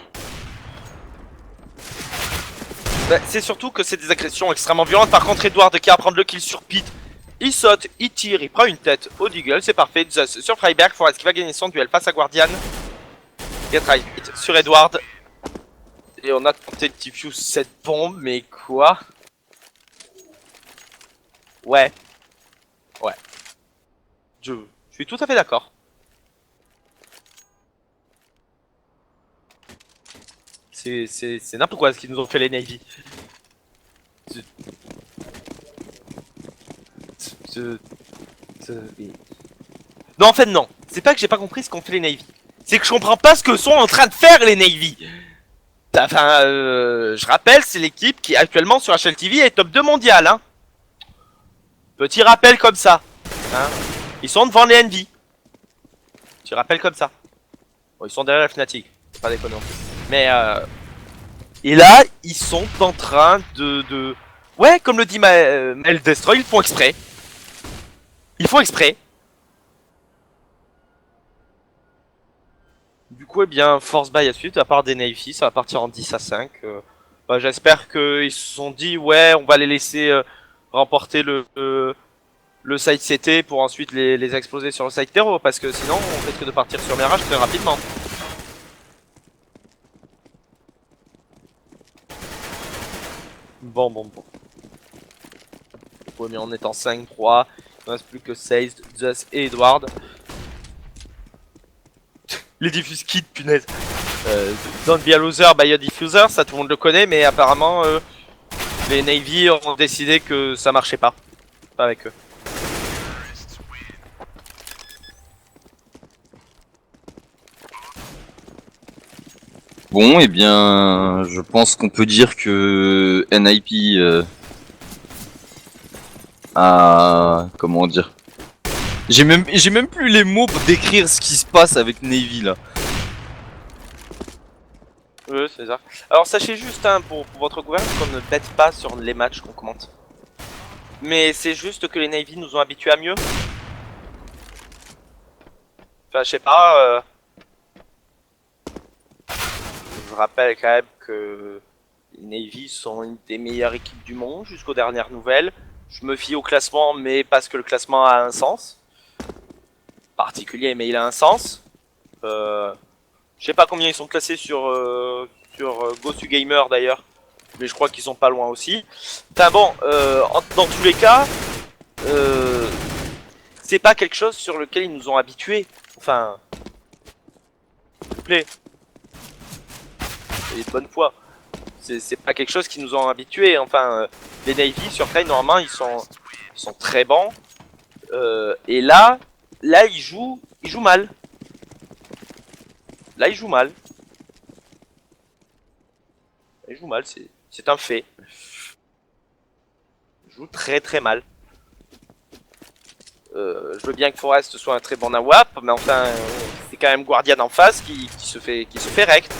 B: Bah, c'est surtout que c'est des agressions extrêmement violentes. Par contre, Edward qui va prendre le kill sur Pete. Il saute, il tire, il prend une tête au Deagle, c'est parfait. Zeus sur Freiberg, Forest qui va gagner son duel face à Guardian. Get Right sur Edward. Et on a tenté de defuse cette bombe, mais quoi? Ouais. Ouais. Je suis tout à fait d'accord. C'est n'importe quoi ce qu'ils nous ont fait les Navy. C'est- c'est- Non, en fait, non. C'est pas que j'ai pas compris ce qu'ont fait les Navy. C'est que je comprends pas ce que sont en train de faire les Navy. Enfin, je rappelle, c'est l'équipe qui actuellement sur HLTV est top 2 mondial. Hein. Petit rappel comme ça. Hein. Ils sont devant les Envy. Petit rappel comme ça. Bon, ils sont derrière la Fnatic. Pas déconner. Mais et là, ils sont en train de... Ouais, comme le dit Mael Destroy, ils font exprès. Ils font exprès. Du coup, eh bien, force buy à suite, à part des Navy, ça va partir en 10 à 5. Bah, j'espère qu'ils se sont dit, ouais, on va les laisser remporter le side CT pour ensuite les exploser sur le side terreau, parce que sinon, on risque de partir sur Mirage très rapidement. Bon. Ouais, mais on est en 5-3. Il ne reste plus que Seized, Zeus et Edward. Les diffuse kits, punaise. Don't be a loser by a diffuser, ça tout le monde le connaît, mais apparemment les Navy ont décidé que ça marchait pas. Pas avec eux.
A: Bon, eh bien, je pense qu'on peut dire que NIP a... Comment dire? J'ai même plus les mots pour décrire ce qui se passe avec Navy là.
B: Oui, c'est ça. Alors sachez juste, hein, pour votre gouvernement, qu'on ne bête pas sur les matchs qu'on commente. Mais c'est juste que les Navy nous ont habitués à mieux. Enfin, je sais pas. Je rappelle quand même que les Navy sont une des meilleures équipes du monde jusqu'aux dernières nouvelles. Je me fie au classement, mais parce que le classement a un sens. Particulier, mais il a un sens. Je sais pas combien ils sont classés sur Gosu Gamer d'ailleurs. Mais je crois qu'ils sont pas loin aussi. Enfin bon, dans tous les cas, c'est pas quelque chose sur lequel ils nous ont habitués. Enfin, s'il vous plaît. Et de bonne foi. C'est pas quelque chose qui nous ont habitués. Enfin, les Navy sur Train, normalement, ils sont très bons. Et là, ils jouent mal. Là, ils jouent mal. Ils jouent mal, c'est un fait. Ils jouent très mal. Je veux bien que Forest soit un très bon AWAP, mais enfin, c'est quand même Guardian en face qui se fait rect.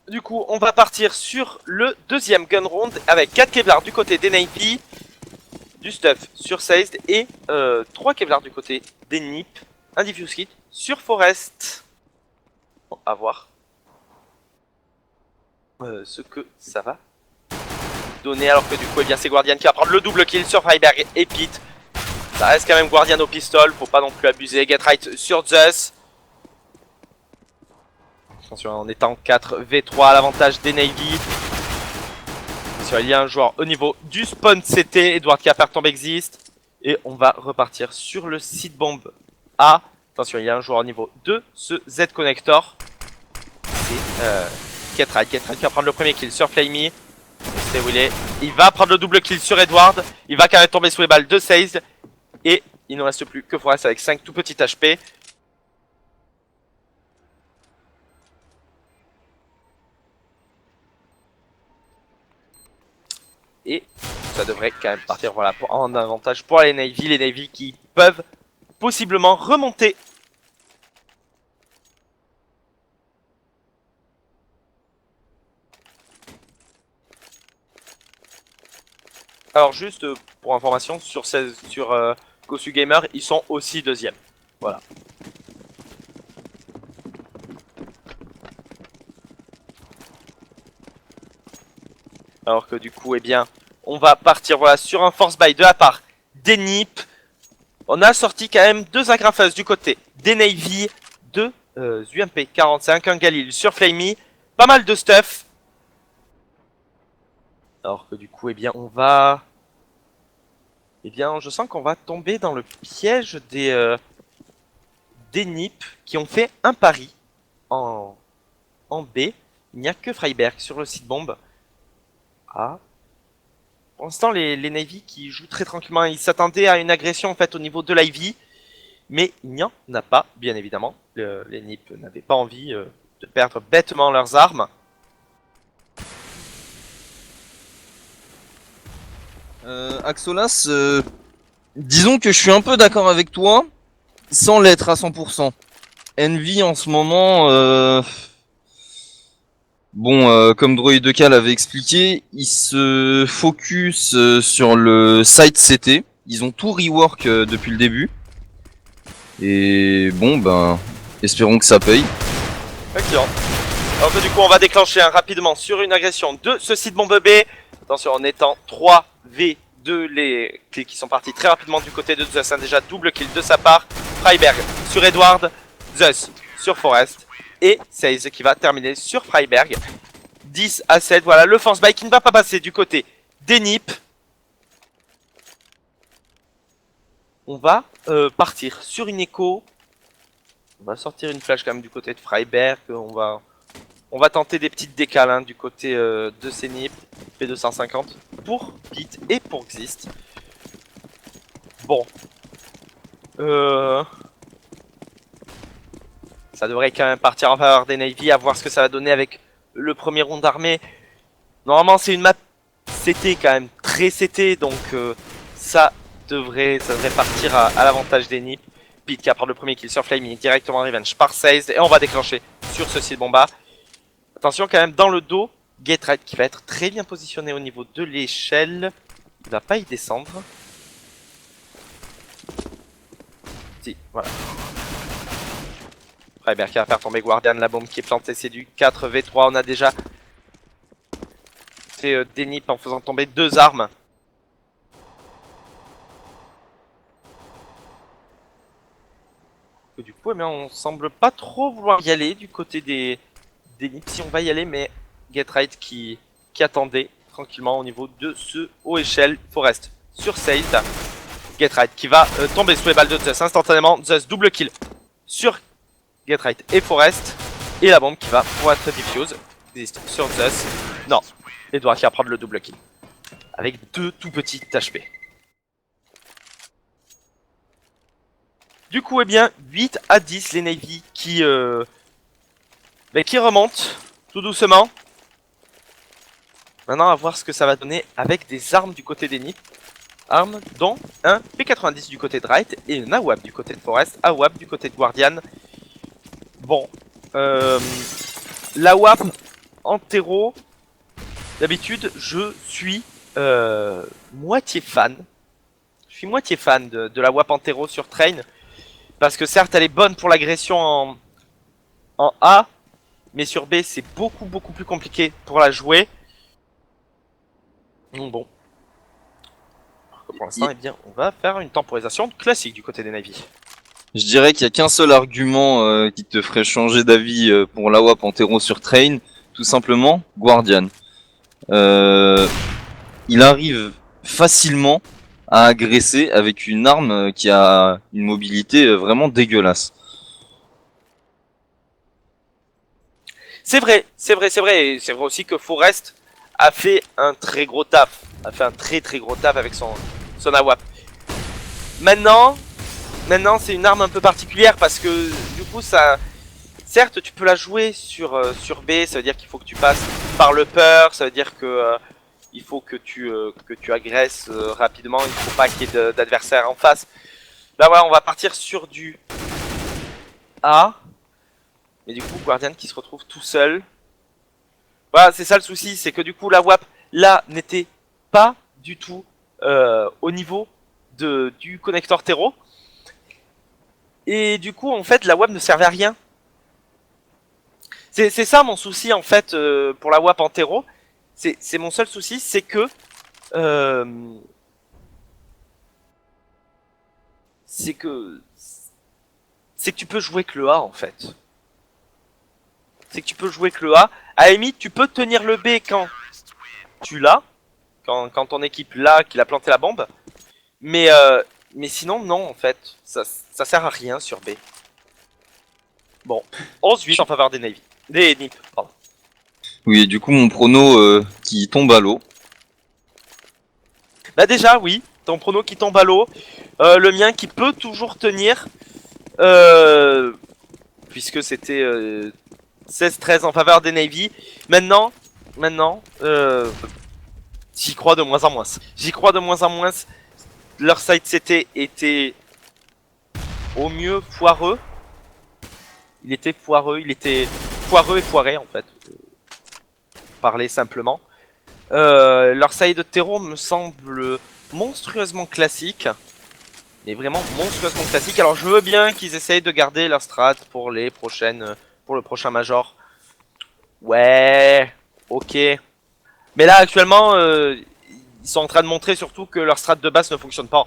B: Du coup, on va partir sur le deuxième gun round avec 4 Kevlar du côté des Navy, du stuff sur Seized et 3 Kevlar du côté des NIP, un diffuse kit sur Forest. Bon, à voir ce que ça va donner, alors que du coup, eh bien, c'est Guardian qui va prendre le double kill sur Freiberg et Pete. Ça reste quand même Guardian au pistol, faut pas non plus abuser. Get right sur Zeus. Attention, en étant 4v3 à l'avantage des Navy. Attention, il y a un joueur au niveau du spawn CT. Edward qui a faire tomber existe. Et on va repartir sur le site bomb A. Attention, il y a un joueur au niveau de ce Z connector. C'est Ketride qui va prendre le premier kill sur Flamey. C'est où il est. Il va prendre le double kill sur Edward. Il va quand même tomber sous les balles de Seized. Et il ne reste plus que Forest avec 5 tout petits HP. Et ça devrait quand même partir voilà, en avantage pour les Navy qui peuvent possiblement remonter. Alors juste pour information, sur Gosu Gamer, ils sont aussi deuxième. Voilà. Alors que du coup, eh bien, on va partir voilà, sur un force buy de la part des NiP. On a sorti quand même 2 agrafeuses du côté des Navy, 2 UMP 45, un Galil sur Flamey, pas mal de stuff. Alors que du coup, eh bien, on va... Eh bien, je sens qu'on va tomber dans le piège des NiP qui ont fait un pari en B. Il n'y a que Freiberg sur le site bombe. Ah. Pour l'instant, les Navy qui jouent très tranquillement, ils s'attendaient à une agression en fait au niveau de l'Ivy, mais il n'y en a pas, bien évidemment. Les NiP n'avaient pas envie de perdre bêtement leurs armes.
A: Axolas, disons que je suis un peu d'accord avec toi, sans l'être à 100%. Envy en ce moment, comme Droid 2K l'avait expliqué, ils se focus sur le site CT. Ils ont tout rework depuis le début. Et bon, ben, espérons que ça paye.
B: Excellent. Alors que du coup, on va déclencher rapidement sur une agression de ce site bombe B. Attention, en étant 3v2, les kills qui sont partis très rapidement du côté de Zeus. Déjà double kill de sa part. Freiberg sur Edward, Zeus sur Forest. Et Seize qui va terminer sur Freiberg. 10 à 7, voilà le force buy qui ne va pas passer du côté des NiP. On va partir sur une écho. On va sortir une flash quand même du côté de Freiberg. On va tenter des petites décales hein, du côté de ces NiP. P250 pour Pit et pour Xist. Bon. Ça devrait quand même partir en faveur des Navy, à voir ce que ça va donner avec le premier round d'armée. Normalement c'est une map CT quand même très CT, donc ça devrait partir à l'avantage des NiP. Pete qui apprend le premier kill sur Flamey, directement revenge par Seize, et on va déclencher sur ce site bomba. Attention quand même dans le dos, Gatorade qui va être très bien positionné au niveau de l'échelle. Il va pas y descendre. Si, voilà. Freiberg qui va faire tomber Guardian, la bombe qui est plantée, c'est du 4v3. On a déjà fait des NiP en faisant tomber 2 armes. Et du coup, eh bien, on semble pas trop vouloir y aller du côté des NiP. Si on va y aller, mais Gatorade qui attendait tranquillement au niveau de ce haut échelle. Forest sur Seize. Gatorade qui va tomber sous les balles de Zeus instantanément. Zeus double kill sur Gatorade et Forest. Et la bombe qui va pouvoir être diffuse. Existe sur Zeus. Non, Edward qui va prendre le double kill. Avec 2 tout petits HP. Du coup, eh bien, 8 à 10 les Navy qui remontent tout doucement. Maintenant, à voir ce que ça va donner avec des armes du côté des NiP. Armes dont un P90 du côté de Right et un AWAP du côté de Forest, AWAP du côté de Guardian. Bon, l'AWAP en terreau, d'habitude, je suis moitié fan. Je suis moitié fan de l'AWAP en terreau sur Train. Parce que certes, elle est bonne pour l'agression en A, mais sur B, c'est beaucoup plus compliqué pour la jouer. Donc bon. Pour l'instant, eh bien, on va faire une temporisation classique du côté des Navy.
A: Je dirais qu'il n'y a qu'un seul argument qui te ferait changer d'avis pour l'AWAP en terreau sur Train, tout simplement, Guardian. Il arrive facilement à agresser avec une arme qui a une mobilité vraiment dégueulasse.
B: C'est vrai. Et c'est vrai aussi que Forest a fait un très gros taf. A fait un très gros taf avec son AWAP. Maintenant c'est une arme un peu particulière parce que du coup ça... Certes tu peux la jouer sur B, ça veut dire qu'il faut que tu passes par le peur, ça veut dire que il faut que tu agresses rapidement, il ne faut pas qu'il y ait d'adversaires en face. Là voilà, on va partir sur du A. Mais du coup Guardian qui se retrouve tout seul. Voilà, c'est ça le souci, c'est que du coup la WAP là n'était pas du tout au niveau du connecteur terreau. Et du coup en fait la WAP ne servait à rien. C'est ça mon souci en fait pour la WAP en terreau. C'est mon seul souci, c'est que euh, c'est que c'est que tu peux jouer que le A en fait. C'est que tu peux jouer que le A. À la limite, tu peux tenir le B quand tu l'as, quand ton équipe l'a, qu'il a planté la bombe. Mais sinon, non, en fait. Ça sert à rien sur B. Bon, 11-8 en faveur des Navy. Des NIP, pardon.
A: Oui, et du coup, mon prono qui tombe à l'eau.
B: Bah déjà, oui, ton prono qui tombe à l'eau. Le mien qui peut toujours tenir. Puisque c'était 16-13 en faveur des Navy. Maintenant, j'y crois de moins en moins. J'y crois de moins en moins. Leur side CT était au mieux foireux. Il était foireux et foiré en fait. Parler simplement. Leur side de terreau me semble monstrueusement classique. Mais vraiment monstrueusement classique. Alors je veux bien qu'ils essayent de garder leur strat pour les prochaines, pour le prochain major. Ouais, ok. Mais là actuellement, ils sont en train de montrer surtout que leur strat de base ne fonctionne pas.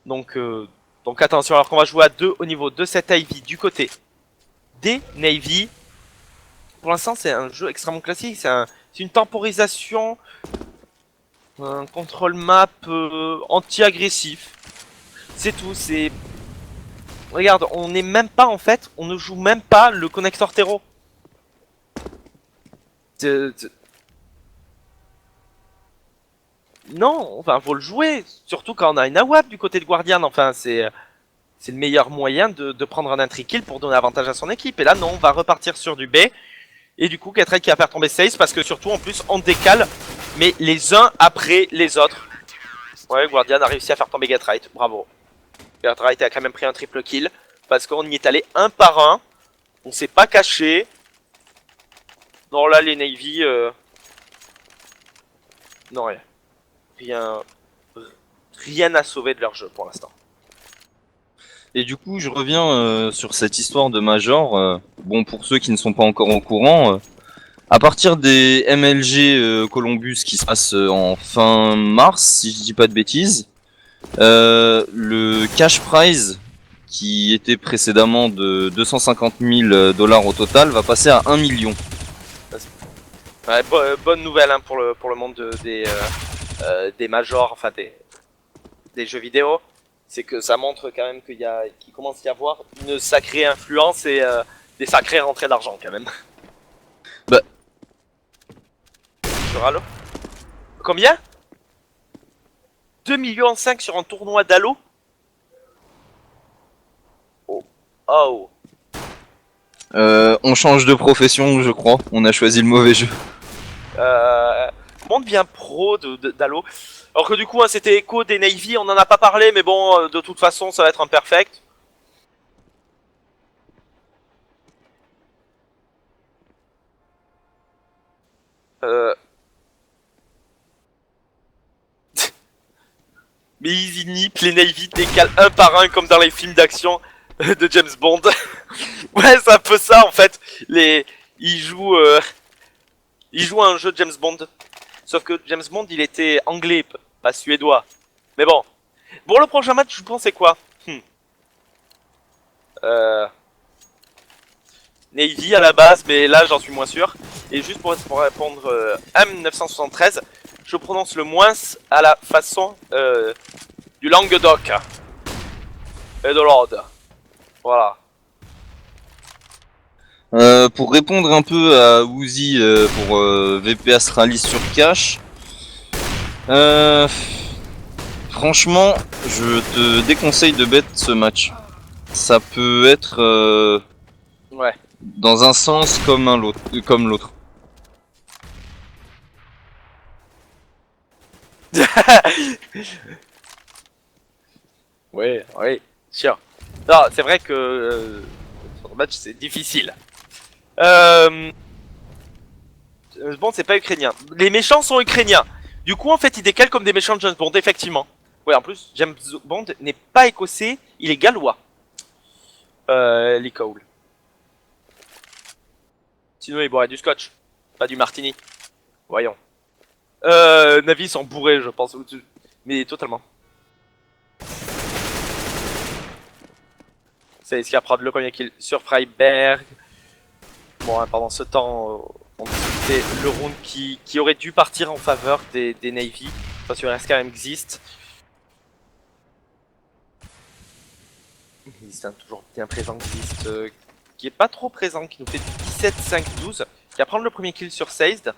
B: Donc attention, alors qu'on va jouer à 2 au niveau de cette Ivy du côté des Navy. Pour l'instant, c'est un jeu extrêmement classique. C'est une temporisation, un contrôle map anti-agressif. C'est tout. C'est regarde, on n'est même pas en fait, on ne joue même pas le connecteur terreau. Non, enfin, faut le jouer. Surtout quand on a une AWAP du côté de Guardian. Enfin, c'est le meilleur moyen de prendre un entry kill pour donner avantage à son équipe. Et là, non, on va repartir sur du B. Et du coup, Catrel qui va faire tomber Sace parce que surtout, en plus, on décale, mais les uns après les autres. Ouais, Guardian a réussi à faire tomber Gatright. Bravo. Gatright a quand même pris un triple kill parce qu'on y est allé un par un. On s'est pas caché. Non, là, les Navy... Non, rien à sauver de leur jeu pour l'instant.
A: Et du coup, je reviens sur cette histoire de Major. Bon, pour ceux qui ne sont pas encore au courant, à partir des MLG Columbus qui se passent en fin mars, si je dis pas de bêtises, le cash prize qui était précédemment de 250 000 dollars au total va passer à 1 million.
B: Ouais, bonne nouvelle hein, pour le monde des majors, enfin des jeux vidéo. C'est que ça montre quand même qu'il commence à y avoir une sacrée influence et des sacrées rentrées d'argent quand même.
A: Bah.
B: Sur Halo. Combien 2,5 millions sur un tournoi d'Halo. Oh. Oh.
A: On change de profession, je crois. On a choisi le mauvais jeu.
B: Monde bien pro d'Halo. Alors que du coup, hein, c'était Echo des Navy, on en a pas parlé, mais bon, de toute façon, ça va être imperfect. Mais Easy Nip, les Navy décalent un par un comme dans les films d'action de James Bond. Ouais, c'est un peu ça en fait. Ils jouent à un jeu de James Bond. Sauf que James Bond, il était anglais, pas suédois. Mais bon. Pour le prochain match, je pensais quoi Navy à la base, mais là, j'en suis moins sûr. Et juste pour répondre M973, je prononce le moins à la façon du Languedoc. Et de l'Aude. Voilà.
A: Pour répondre un peu à Woozy pour VP Astralis sur cash, franchement, je te déconseille de bet ce match. Ça peut être
B: Ouais.
A: dans un sens comme l'autre.
B: Oui, oui, sûr. Non, c'est vrai que sur le match, c'est difficile. Bon, c'est pas ukrainien. Les méchants sont ukrainiens. Du coup, en fait, ils décalent comme des méchants de James Bond, effectivement. Ouais, en plus, James Bond n'est pas écossais, il est gallois. Lee Cole. Sinon, il boirait du scotch, pas du martini. Voyons. Navi sont bourrés, je pense. Mais totalement. C'est ce qui va prendre le premier kill sur Freiberg. Bon, hein, pendant ce temps, on discutait le round qui aurait dû partir en faveur des Navy. Parce que le reste quand même existe. C'est un toujours bien présent existe. Qui est pas trop présent, qui nous fait du 17-5-12. Qui va prendre le premier kill sur Seized.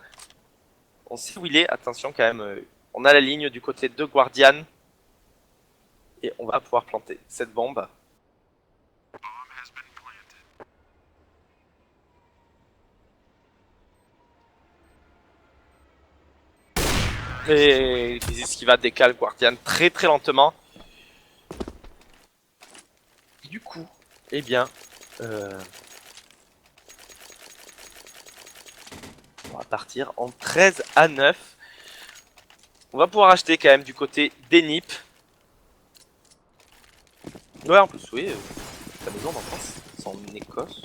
B: On sait où il est, attention quand même. On a la ligne du côté de Guardian. Et on va pouvoir planter cette bombe. Et ce qui va décaler Guardian très très lentement. Du coup, eh bien, on va partir en 13-9. On va pouvoir acheter quand même du côté des NIP. Ouais, en plus, oui, la maison en France, c'est en Écosse.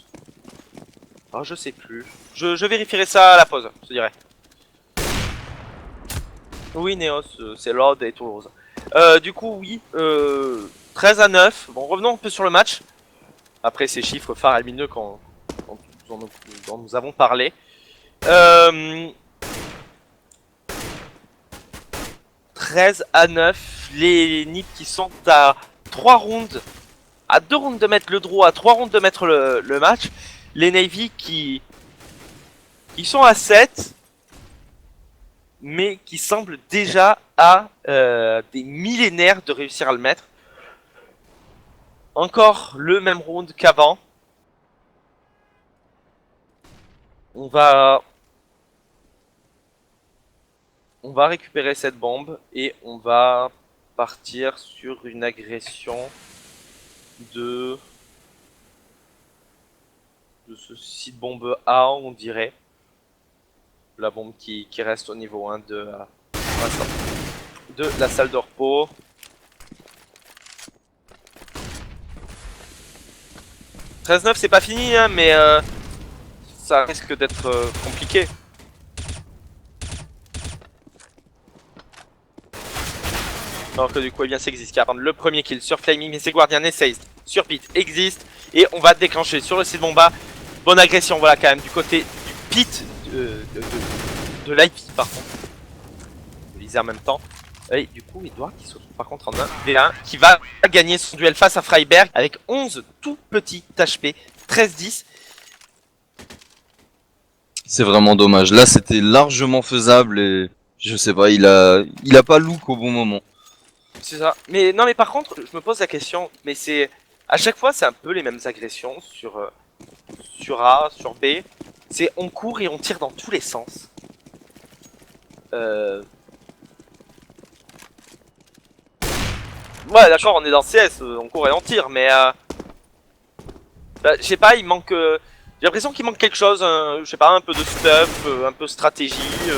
B: Oh, je sais plus. Je vérifierai ça à la pause, je dirais. Oui, Neos, c'est Lord et Toulouse. Du coup, oui, 13-9. Bon, revenons un peu sur le match. Après ces chiffres faramineux dont nous avons parlé. 13-9. Les NIP qui sont à 3 rounds. À 2 rounds de mettre le draw, à 3 rounds de mettre le match. Les Navy qui sont à 7. Mais qui semblent déjà à des millénaires de réussir à le mettre. Encore le même round qu'avant. On va récupérer cette bombe et on va partir sur une agression de ce site bombe A, on dirait. La bombe qui reste au niveau 1 de la salle de repos. « 13-9 c'est pas fini hein, mais ça risque d'être compliqué. Alors que du coup, eh bien, c'est existe qui va prendre le premier kill sur Flaming, mais c'est Guardian et Seized sur Pit existe. Et on va déclencher sur le site bomba. Bonne agression, voilà, quand même, du côté du Pit de l'IP, par contre. De Lizard en même temps. Et du coup, Edouard qui se retrouve par contre en 1v1, qui va gagner son duel face à Freiberg avec 11 tout petits HP, 13-10.
A: C'est vraiment dommage. Là, c'était largement faisable et je sais pas, il a pas look au bon moment.
B: C'est ça. Mais non, mais par contre, je me pose la question, mais c'est à chaque fois, c'est un peu les mêmes agressions sur A, sur B. C'est on court et on tire dans tous les sens. Ouais, d'accord, on est dans CS, on court et on tire, mais bah, je sais pas, il manque. J'ai l'impression qu'il manque quelque chose, je sais pas, un peu de stuff, un peu stratégie.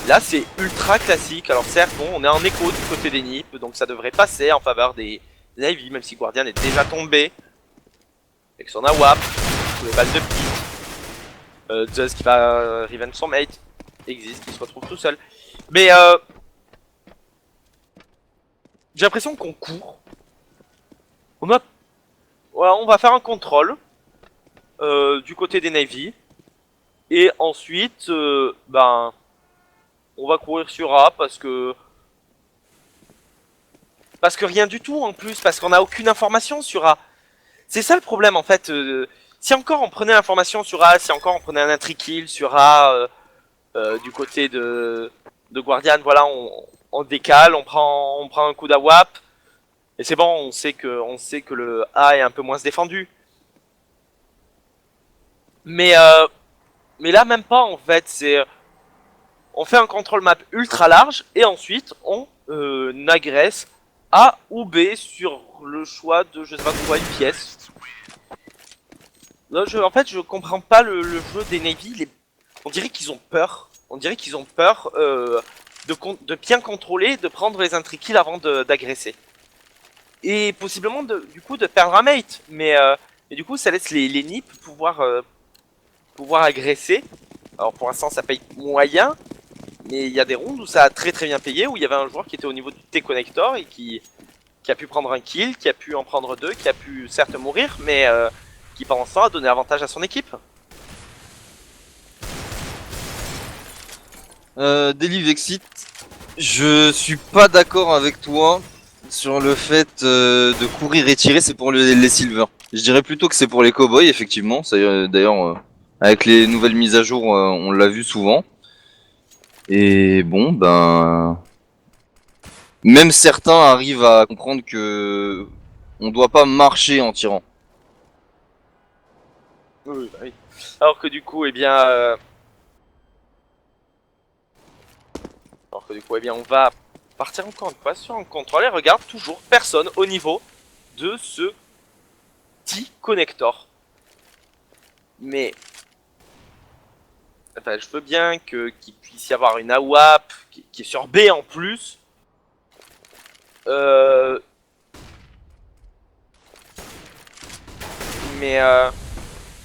B: Là, c'est ultra classique. Alors certes, bon, on est en écho du côté des NIP, donc ça devrait passer en faveur des Navy, même si Guardian est déjà tombé avec son AWAP, sous les balles de pit. Zeus qui va revenge son mate, existe, qui se retrouve tout seul. Mais j'ai l'impression qu'on court. On va faire un contrôle du côté des Navy. Et ensuite, ben, on va courir sur A parce que rien du tout en plus, parce qu'on n'a aucune information sur A. C'est ça le problème en fait. Si encore on prenait l'information sur A, si encore on prenait un intrikill sur A du côté de Guardian, voilà, on décale, on prend un coup d'AWAP. Et c'est bon, on sait que le A est un peu moins défendu. Mais là même pas en fait, on fait un contrôle map ultra large et ensuite on agresse A ou B sur le choix de je sais pas quoi une pièce. Là, en fait je comprends pas le jeu des Navy, on dirait qu'ils ont peur. On dirait qu'ils ont peur de bien contrôler, de prendre les intrikills avant d'agresser. Et possiblement du coup de perdre un mate. Mais du coup ça laisse les NIP pouvoir agresser. Alors pour l'instant ça paye moyen, mais il y a des rounds où ça a très bien payé, où il y avait un joueur qui était au niveau du T-connector et qui a pu prendre un kill, qui a pu en prendre deux, qui a pu certes mourir, mais qui pendant ce temps a donné avantage à son équipe.
A: Delivexit, je suis pas d'accord avec toi sur le fait de courir et tirer, c'est pour les silver. Je dirais plutôt que c'est pour les cowboys, effectivement. D'ailleurs, avec les nouvelles mises à jour, on l'a vu souvent. Et bon, ben, même certains arrivent à comprendre que on doit pas marcher en tirant.
B: Oui, bah oui. Alors que du coup, eh bien, on va partir encore une fois sur un contrôle et regarde toujours personne au niveau de ce petit connector. Mais enfin, je veux bien qu'il puisse y avoir une AWAP qui est sur B en plus. Mais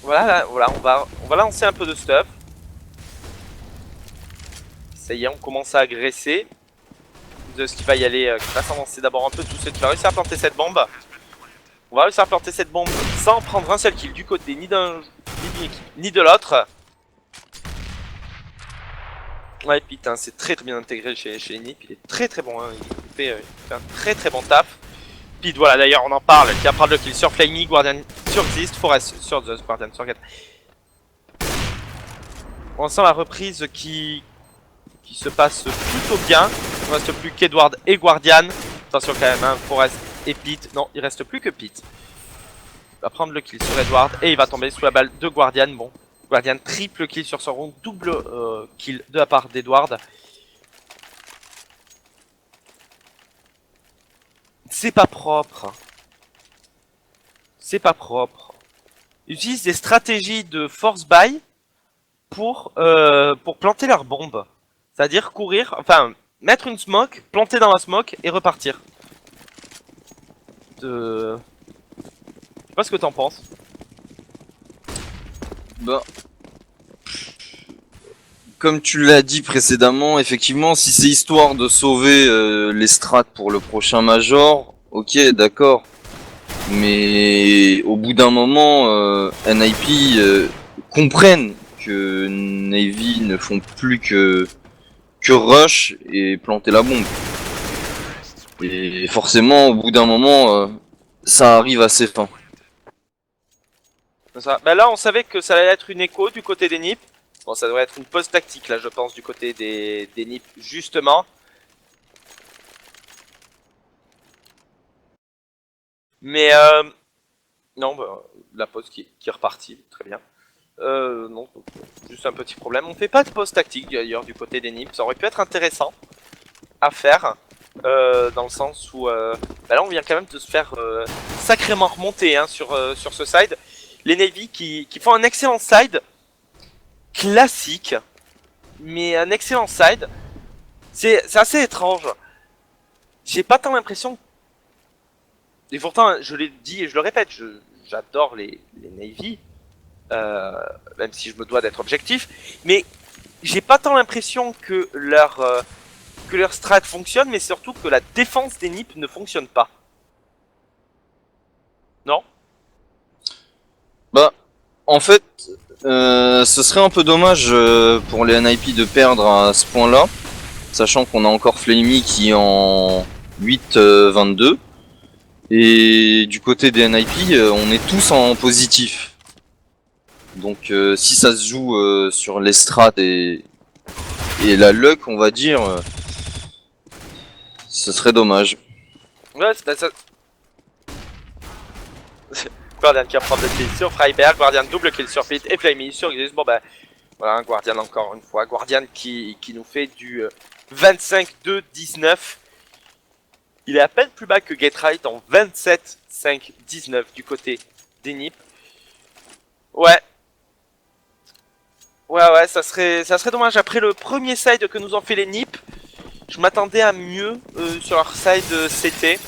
B: voilà, on va lancer un peu de stuff. Ça y est, on commence à agresser. De ce qui va y aller, qui va s'avancer d'abord un peu tout seul, qui va réussir à planter cette bombe. On va réussir à planter cette bombe sans prendre un seul kill du côté ni d'un ni de l'autre. Ouais, putain, c'est très bien intégré chez Nip, il est très bon, hein. Il fait un très bon taf. Pete, voilà, d'ailleurs, on en parle, qui va prendre le kill sur Flamey, Guardian sur Xist, Forest sur Zeus, Guardian sur 4. On sent la reprise qui se passe plutôt bien. Il ne reste plus qu'Edward et Guardian. Attention quand même, hein, Forest et Pete. Non, il reste plus que Pete. Il va prendre le kill sur Edward et il va tomber sous la balle de Guardian. Bon, Guardian triple kill sur son round, double kill de la part d'Edward. C'est pas propre. C'est pas propre. Ils utilisent des stratégies de force buy pour planter leur bombe. C'est-à-dire courir, enfin, mettre une smoke, planter dans la smoke et repartir. Je sais pas ce que t'en penses.
A: Bah, comme tu l'as dit précédemment, effectivement, si c'est histoire de sauver les strats pour le prochain Major, ok, d'accord. Mais au bout d'un moment, NIP comprennent que Navy ne font plus que rush et planter la bombe. Et forcément, au bout d'un moment, ça arrive à ses fins.
B: Ça. Bah là, on savait que ça allait être une écho du côté des NIP. Bon, ça devrait être une pause tactique, là, je pense, du côté des NIP, justement. Mais, non, bah, la pause qui est repartie, très bien. Non, juste un petit problème. On fait pas de pause tactique, d'ailleurs, du côté des NIP. Ça aurait pu être intéressant à faire. Dans le sens où bah là on vient quand même de se faire sacrément remonter, hein, sur ce side. Les Navy qui font un excellent side classique, mais un excellent side. C'est assez étrange. J'ai pas tant l'impression, et pourtant je l'ai dit et je le répète, j'adore les Navy, même si je me dois d'être objectif, mais j'ai pas tant l'impression que leur strat fonctionne, mais surtout que la défense des NIP ne fonctionne pas. Non?
A: Bah, en fait, ce serait un peu dommage pour les NIP de perdre à ce point-là, sachant qu'on a encore Flamey qui est en 8-22. Et du côté des NIP, on est tous en positif. Donc si ça se joue sur les strats et la luck, on va dire, ce serait dommage.
B: Ouais, c'est ça. Guardian qui reprend le kill sur Freiberg, Guardian double kill sur Pete et Flamey sur Xus. Bon bah voilà, Guardian encore une fois. Guardian qui nous fait du 25-2-19. Il est à peine plus bas que Get-Right en 27-5-19 du côté des NIP. Ouais. Ouais, ça serait dommage. Après le premier side que nous ont fait les NIP, je m'attendais à mieux sur leur side CT.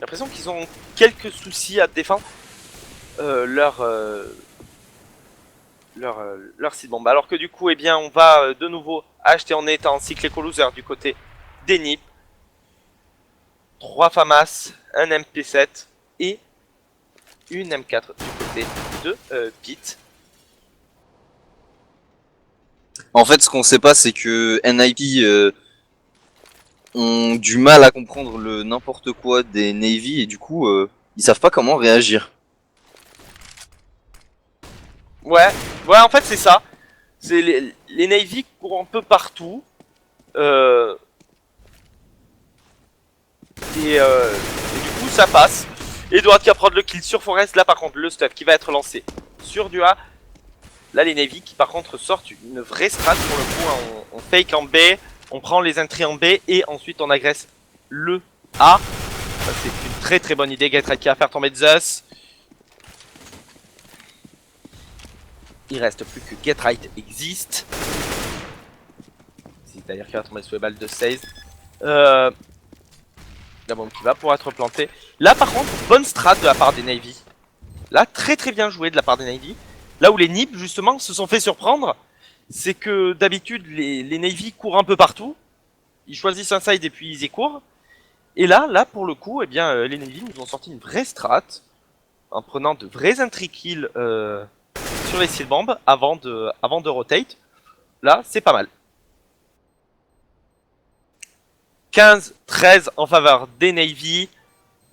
B: J'ai l'impression qu'ils ont quelques soucis à défendre leur leur seed bomb. Alors que du coup, eh bien, on va de nouveau acheter en étant en cycle éco-loser du côté des NIP. 3 FAMAS, un MP7 et une M4 du côté de Pete.
A: En fait, ce qu'on sait pas, c'est que NIP ont du mal à comprendre le n'importe quoi des Navy et du coup, ils savent pas comment réagir.
B: Ouais, en fait c'est ça. C'est les Navy courent un peu partout. Et du coup ça passe. Edward qui va prendre le kill sur Forest. Là par contre le stuff qui va être lancé sur du A. Là les Navy qui par contre sortent une vraie strat pour le coup. Hein. On fake en B, on prend les intrigues en B et ensuite on agresse le A. Ça c'est une très très bonne idée. Getright qui va faire tomber Zeus. Il reste plus que Getright existe. C'est-à-dire qu'il va tomber sous les balles de 16. La bombe qui va pouvoir être plantée. Là par contre, bonne strat de la part des Navy. Là, très très bien joué de la part des Navy. Là où les NIP justement se sont fait surprendre, c'est que d'habitude les Navy courent un peu partout. Ils choisissent un side et puis ils y courent. Et là pour le coup, eh bien, les Navy nous ont sorti une vraie strat. En prenant de vrais entry kills sur les seed bombs avant de rotate. Là, c'est pas mal. 15-13 en faveur des Navy.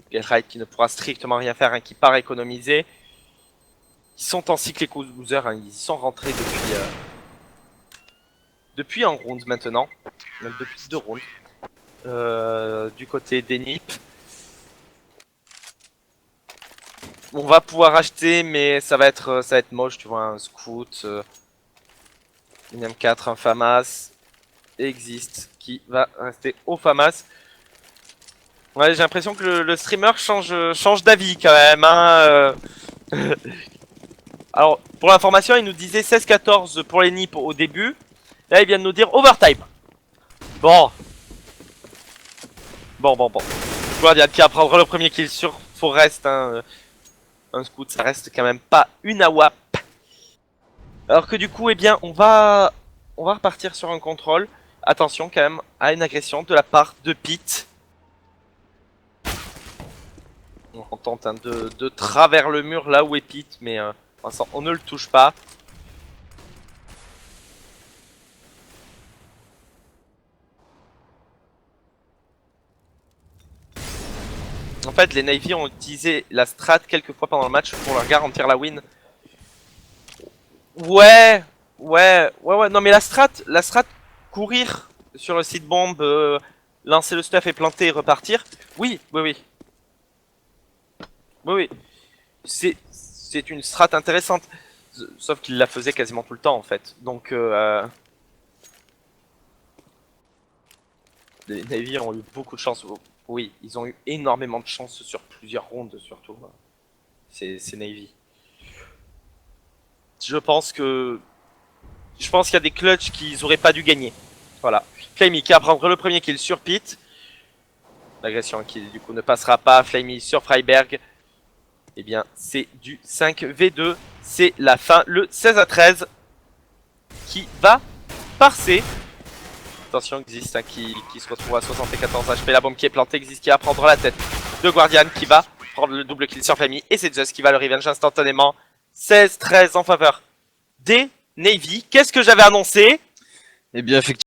B: Getright qui ne pourra strictement rien faire, hein, qui part économiser. Ils sont en cycle éco-loser, hein, ils y sont rentrés depuis un round maintenant. Même depuis 2 rounds. Du côté des NIP. On va pouvoir acheter, mais ça va être moche, tu vois, un scout, une M4, un FAMAS, existe, qui va rester au FAMAS. Ouais, j'ai l'impression que le streamer change d'avis quand même, hein. Alors, pour l'information, il nous disait 16-14 pour les NIP au début. Là, il vient de nous dire overtime. Bon. Guardian qui va prendre le premier kill sur Forest, hein. Un scout, ça reste quand même pas une AWAP. Alors que du coup, eh bien, on va repartir sur un contrôle. Attention quand même à une agression de la part de Pete. On tente hein, de travers le mur là où est Pete, mais on ne le touche pas. En fait, les Navy ont utilisé la strat quelques fois pendant le match pour leur garantir la win. Ouais, non mais la strat courir sur le seed bomb, lancer le stuff et planter et repartir. Oui. C'est une strat intéressante. Sauf qu'il la faisait quasiment tout le temps en fait. Donc les Navy ont eu beaucoup de chance. Oui, ils ont eu énormément de chance sur plusieurs rounds surtout. C'est Navy. Je pense qu'il y a des clutches qu'ils auraient pas dû gagner. Voilà. Flamey qui va prendre le premier kill sur Pete. L'agression qui du coup ne passera pas. Flamey sur Freiberg. Eh bien, c'est du 5v2. C'est la fin. Le 16-13 qui va passer. Attention, existe hein, qui se retrouve à 74 HP. La bombe qui est plantée, existe qui va prendre la tête de Guardian qui va prendre le double kill sur Flamey. Et c'est Zeus qui va le revenge instantanément. 16-13 en faveur des Navy. Qu'est-ce que j'avais annoncé?
A: Eh bien, effectivement.